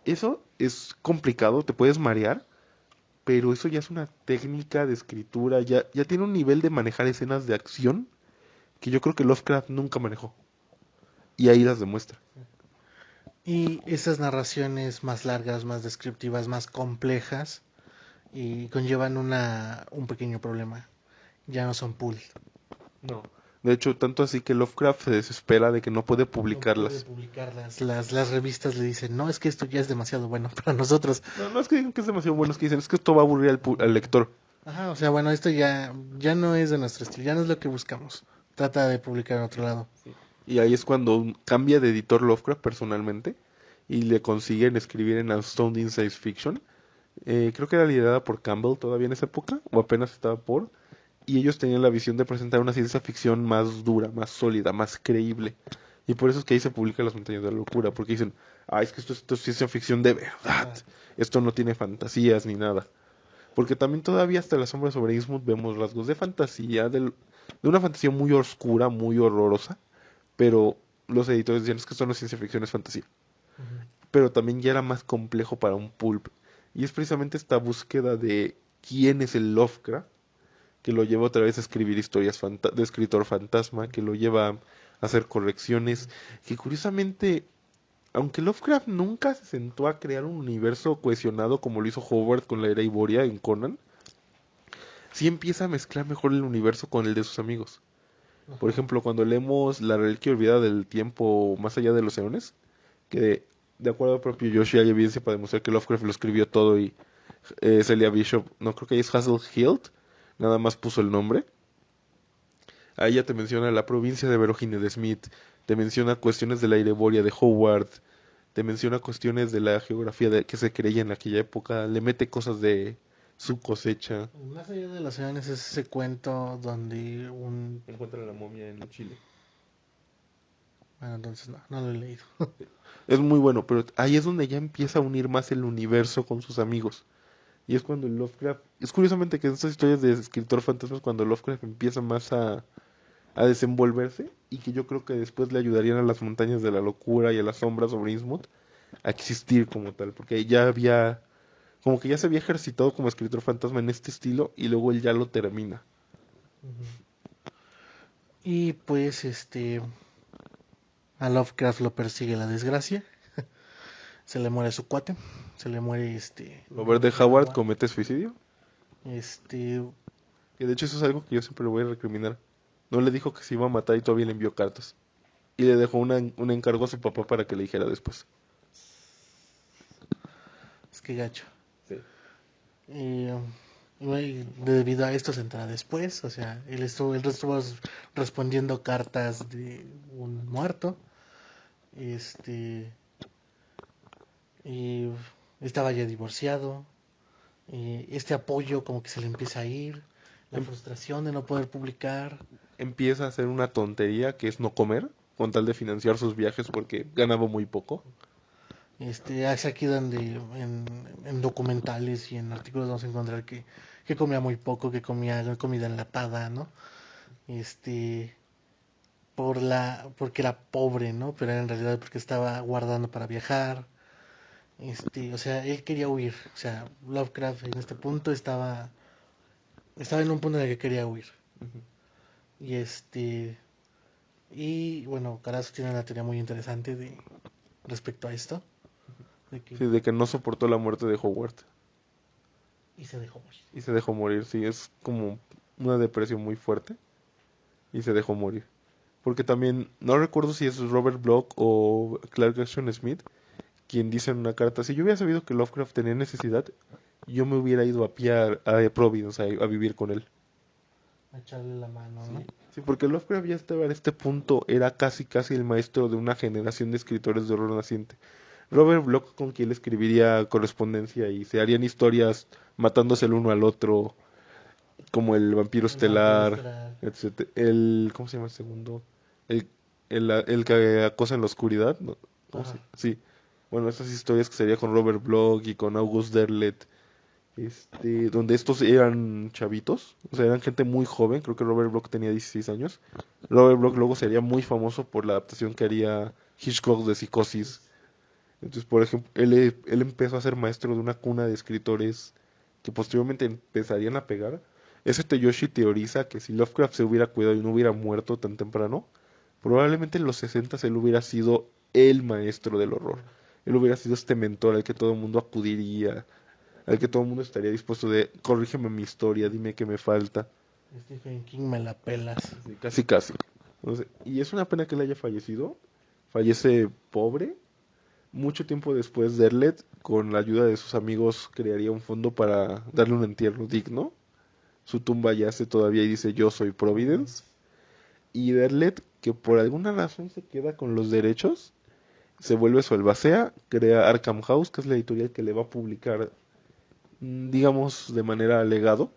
Eso es complicado, te puedes marear, pero eso ya es una técnica de escritura, ya tiene un nivel de manejar escenas de acción que yo creo que Lovecraft nunca manejó. Y ahí las demuestra. Y esas narraciones más largas, más descriptivas, más complejas, y conllevan un pequeño problema. Ya no son pool. No. De hecho, tanto así que Lovecraft se desespera de que no puede No puede publicarlas. publicarlas. Las revistas le dicen, no, es que esto ya es demasiado bueno para nosotros. No, no es que digan que es demasiado bueno, es que dicen, es que esto va a aburrir al lector. Ajá, o sea, bueno, esto ya no es de nuestro estilo, ya no es lo que buscamos. Trata de publicar en otro lado. Sí. Y ahí es cuando cambia de editor Lovecraft personalmente y le consiguen escribir en Astounding Science Fiction. Creo que era liderada por Campbell todavía en esa época, o apenas estaba por. Y ellos tenían la visión de presentar una ciencia ficción más dura, más sólida, más creíble. Y por eso es que ahí se publica Las Montañas de la Locura, porque dicen, ah, es que esto es ciencia ficción de verdad. Ajá. Esto no tiene fantasías ni nada. Porque también todavía hasta La Sombra sobre Innsmouth vemos rasgos de fantasía, de una fantasía muy oscura, muy horrorosa, pero los editores decían es que esto no es ciencia ficción, es fantasía. Ujú. Pero también ya era más complejo para un pulp. Y es precisamente esta búsqueda de quién es el Lovecraft que lo lleva otra vez a escribir historias de escritor fantasma, que lo lleva a hacer correcciones, que curiosamente, aunque Lovecraft nunca se sentó a crear un universo cohesionado como lo hizo Howard con la era Iboria en Conan, sí empieza a mezclar mejor el universo con el de sus amigos. Por Ajá. ejemplo, cuando leemos La reliquia olvidada del tiempo más allá de los eones, que de acuerdo al propio Yoshi hay evidencia para demostrar que Lovecraft lo escribió todo y Celia Bishop, no creo que es Hazel Hilt, nada más puso el nombre. Ahí ya te menciona la provincia de Verogine de Smith, te menciona cuestiones de la Ireboria de Howard, te menciona cuestiones de la geografía que se creía en aquella época, le mete cosas de su cosecha. Más allá de los eones es ese cuento donde Encuentra la momia en Chile. Bueno, entonces no lo he leído. Es muy bueno, pero ahí es donde ya empieza a unir más el universo con sus amigos. Y es cuando Lovecraft... Es curiosamente que en estas historias de escritor fantasma es cuando Lovecraft empieza más a desenvolverse y que yo creo que después le ayudarían a las montañas de la locura y a las sombras sobre Innsmouth a existir como tal, porque ya había... Como que ya se había ejercitado como escritor fantasma en este estilo y luego él ya lo termina. Y pues a Lovecraft lo persigue la desgracia. Se le muere su cuate. Se le muere Robert de Howard comete suicidio. Este, Que de hecho eso es algo que yo siempre le voy a recriminar. No le dijo que se iba a matar y todavía le envió cartas. Y le dejó un encargo a su papá para que le dijera después. es que gacho. Sí. Y bueno, debido a esto se entra después, o sea, él estuvo respondiendo cartas de un muerto, este, y estaba ya divorciado, y este apoyo como que se le empieza a ir, la Em- frustración de no poder publicar, Empieza a hacer una tontería que es no comer, con tal de financiar sus viajes porque ganaba muy poco. es aquí donde en documentales y en artículos vamos a encontrar que comía muy poco, que comía comida enlatada, ¿no? Este, porque era pobre, ¿no? Pero era en realidad porque estaba guardando para viajar. O sea, él quería huir. O sea, Lovecraft en este punto estaba en un punto en el que quería huir. Ujú. Y y bueno, Carazo tiene una teoría muy interesante respecto a esto, de que Sí, de que no soportó la muerte de Howard. y se dejó morir. Y se dejó morir, sí, es como una depresión muy fuerte. Y se dejó morir. Porque también, no recuerdo si es Robert Bloch o Clark Ashton Smith, quien dice en una carta, si yo hubiera sabido que Lovecraft tenía necesidad, yo me hubiera ido a pie a Providence a vivir con él. A echarle la mano, ¿no? Sí, porque Lovecraft ya estaba en este punto, era casi casi el maestro de una generación de escritores de horror naciente. Robert Bloch con quien él escribiría correspondencia y se harían historias matándose el uno al otro, como el vampiro El vampiro estelar, estelar. etcétera. El, ¿cómo se llama el segundo? El, el que acosa en la oscuridad, ¿no? ¿Cómo Ajá. se? Sí. Bueno, esas historias que sería con Robert Bloch y con August Derleth, donde estos eran chavitos, o sea, eran gente muy joven, creo que Robert Bloch tenía 16 años. Robert Bloch luego sería muy famoso por la adaptación que haría Hitchcock de Psicosis. Entonces, por ejemplo, él empezó a ser maestro de una cuna de escritores que posteriormente empezarían a pegar. Ese Yoshi teoriza que si Lovecraft se hubiera cuidado y no hubiera muerto tan temprano, probablemente en los 60 él hubiera sido el maestro del horror. Él hubiera sido este mentor al que todo el mundo acudiría, al que todo el mundo estaría dispuesto de, corrígeme mi historia, dime qué me falta. Stephen King me la pelas. Sí, casi, casi. Entonces, y es una pena que él haya fallecido. Fallece pobre. Mucho tiempo después, Derlet, con la ayuda de sus amigos, crearía un fondo para darle un entierro digno. Su tumba yace todavía y dice yo soy Providence. Y Derlet, que por alguna razón se queda con los derechos, se vuelve su albacea, crea Arkham House, que es la editorial que le va a publicar, digamos, de manera legado.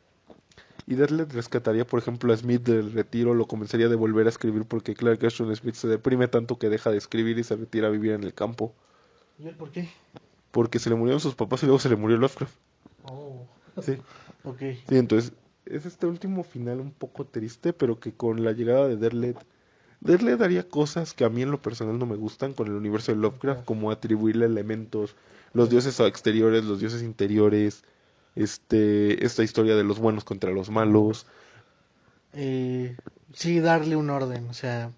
Y Derlet rescataría, por ejemplo, a Smith del retiro, lo comenzaría a volver a escribir porque Clark Ashton Smith se deprime tanto que deja de escribir y se retira a vivir en el campo. ¿Y él por qué? Porque se le murieron sus papás y luego se le murió Lovecraft. Oh, Sí. ok. Sí, entonces es este último final un poco triste, pero que con la llegada de Derlet haría cosas que a mí en lo personal no me gustan con el universo de Lovecraft, como atribuirle elementos, los dioses exteriores, los dioses interiores, esta historia de los buenos contra los malos. Eh, sí, darle un orden, o sea,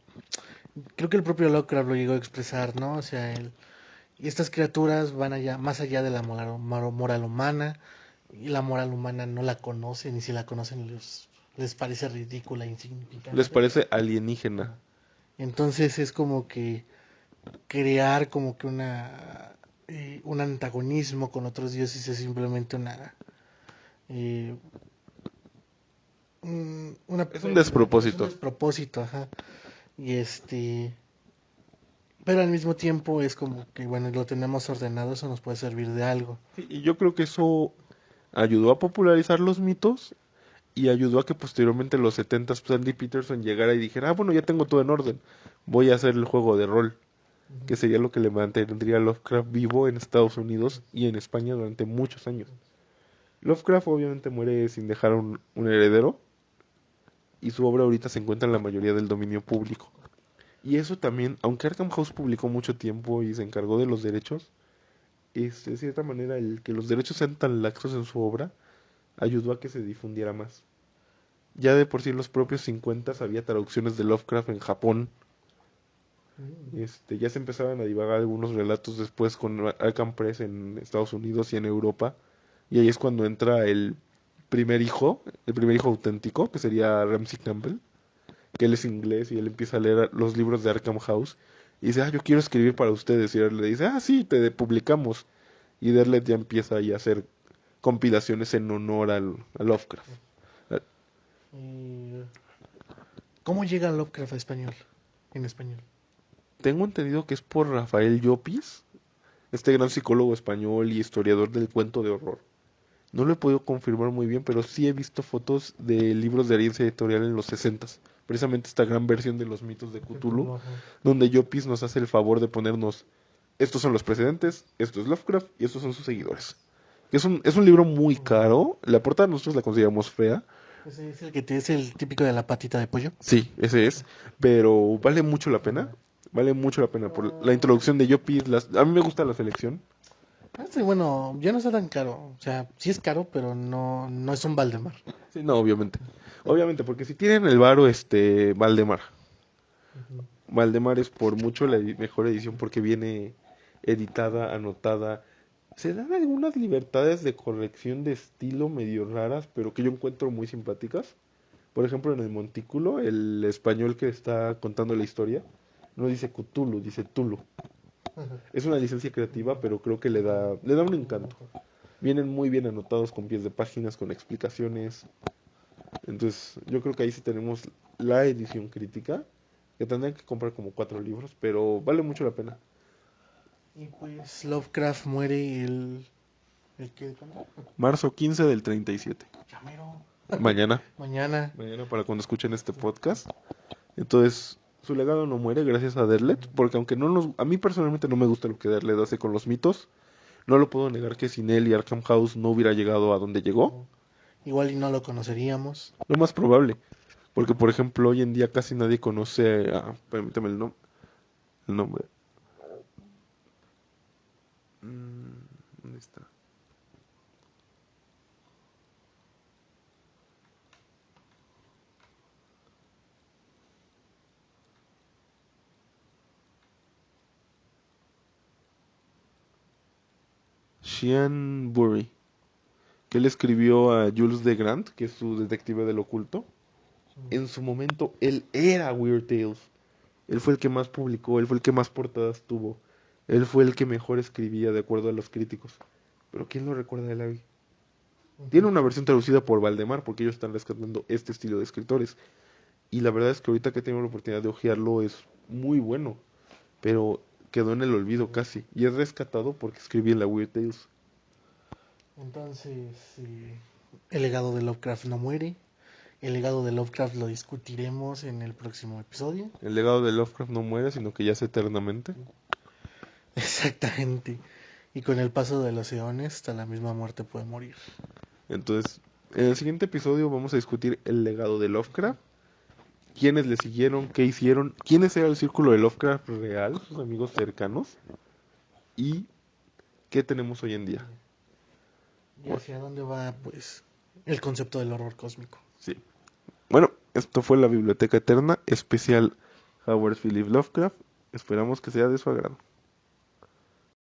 creo que el propio Lovecraft lo llegó a expresar, ¿no? O sea, y estas criaturas van allá, más allá de la moral humana, y la moral humana no la conocen, y si la conocen les parece ridícula, Les insignificante. parece alienígena. Ajá. Entonces es como que crear como que un antagonismo con otros dioses es simplemente eh, una Es un pérdida, ¿no? Es un despropósito. despropósito, ajá. Y pero al mismo tiempo es como que, bueno, lo tenemos ordenado, eso nos puede servir de algo. Sí, y yo creo que eso ayudó a popularizar los mitos y ayudó a que posteriormente en los 70 pues, Andy Peterson llegara y dijera, bueno, ya tengo todo en orden, voy a hacer el juego de rol, que sería lo que le mantendría a Lovecraft vivo en Estados Unidos y en España durante muchos años. Lovecraft obviamente muere sin dejar un heredero, y su obra ahorita se encuentra en la mayoría del dominio público. Y eso también, aunque Arkham House publicó mucho tiempo y se encargó de los derechos, de cierta manera el que los derechos sean tan laxos en su obra ayudó a que se difundiera más. Ya de por sí en los propios 50 había traducciones de Lovecraft en Japón. Ya se empezaban a divagar algunos relatos después con Arkham Press en Estados Unidos y en Europa. Y ahí es cuando entra el primer hijo auténtico, que sería Ramsey Campbell, que él es inglés y él empieza a leer los libros de Arkham House y dice, yo quiero escribir para ustedes. Y él le dice, sí, te publicamos. Y Derlet ya empieza ahí a hacer compilaciones en honor a Lovecraft. Y, ¿cómo llega Lovecraft a español? En español. Tengo entendido que es por Rafael Llopis, este gran psicólogo español y historiador del cuento de horror. No lo he podido confirmar muy bien, pero sí he visto fotos de libros de herencia editorial en los 60s. Precisamente esta gran versión de los mitos de Cthulhu, donde Llopis nos hace el favor de ponernos, estos son los precedentes, esto es Lovecraft y estos son sus seguidores. Es un libro muy caro, la portada nosotros la consideramos fea. Ese es el que es el típico de la patita de pollo. Sí, ese es, pero vale mucho la pena. Vale mucho la pena por la introducción de Llopis. A mí me gusta la selección. Sí, bueno, ya no está tan caro. O sea, sí es caro, pero no es un Valdemar. Sí, no, obviamente. Obviamente, porque si tienen el varo, Valdemar. Valdemar es por mucho la mejor edición porque viene editada, anotada. Se dan algunas libertades de corrección de estilo medio raras, pero que yo encuentro muy simpáticas. Por ejemplo, en el montículo, el español que está contando la historia no dice Cthulhu, dice Tulu. Es una licencia creativa, pero creo que le da un encanto. Vienen muy bien anotados con pies de páginas, con explicaciones. Entonces, yo creo que ahí sí tenemos la edición crítica, que tendrán que comprar como 4 libros, pero vale mucho la pena. Y pues Lovecraft muere ¿el qué? ¿Cuándo? Marzo 15 del 37. Ya mero. Mañana. Mañana. Mañana para cuando escuchen este podcast. Entonces, su legado no muere gracias a Derlet, porque aunque a mí personalmente no me gusta lo que Derlet hace con los mitos, no lo puedo negar que sin él y Arkham House no hubiera llegado a donde llegó. Igual y no lo conoceríamos. Lo más probable, porque por ejemplo hoy en día casi nadie conoce permítame el nombre. ¿Dónde está? Sean Burry, que él escribió a Jules de Grant, que es su detective del oculto. En su momento, él era Weird Tales. Él fue el que más publicó, él fue el que más portadas tuvo. Él fue el que mejor escribía, de acuerdo a los críticos. Pero ¿quién lo recuerda de él hoy? Tiene una versión traducida por Valdemar, porque ellos están rescatando este estilo de escritores. Y la verdad es que ahorita que tengo la oportunidad de hojearlo es muy bueno. Pero quedó en el olvido casi. Y es rescatado porque escribí en la Weird Tales. Entonces, el legado de Lovecraft no muere. El legado de Lovecraft lo discutiremos en el próximo episodio. El legado de Lovecraft no muere, sino que yace eternamente. Exactamente. Y con el paso de los eones, hasta la misma muerte puede morir. Entonces, en el siguiente episodio vamos a discutir el legado de Lovecraft. Quiénes le siguieron, qué hicieron, quiénes era el círculo de Lovecraft real, sus amigos cercanos. Y qué tenemos hoy en día. ¿Y hacia dónde va, pues, el concepto del horror cósmico? Sí. Bueno, esto fue la Biblioteca Eterna, especial Howard Philip Lovecraft. Esperamos que sea de su agrado.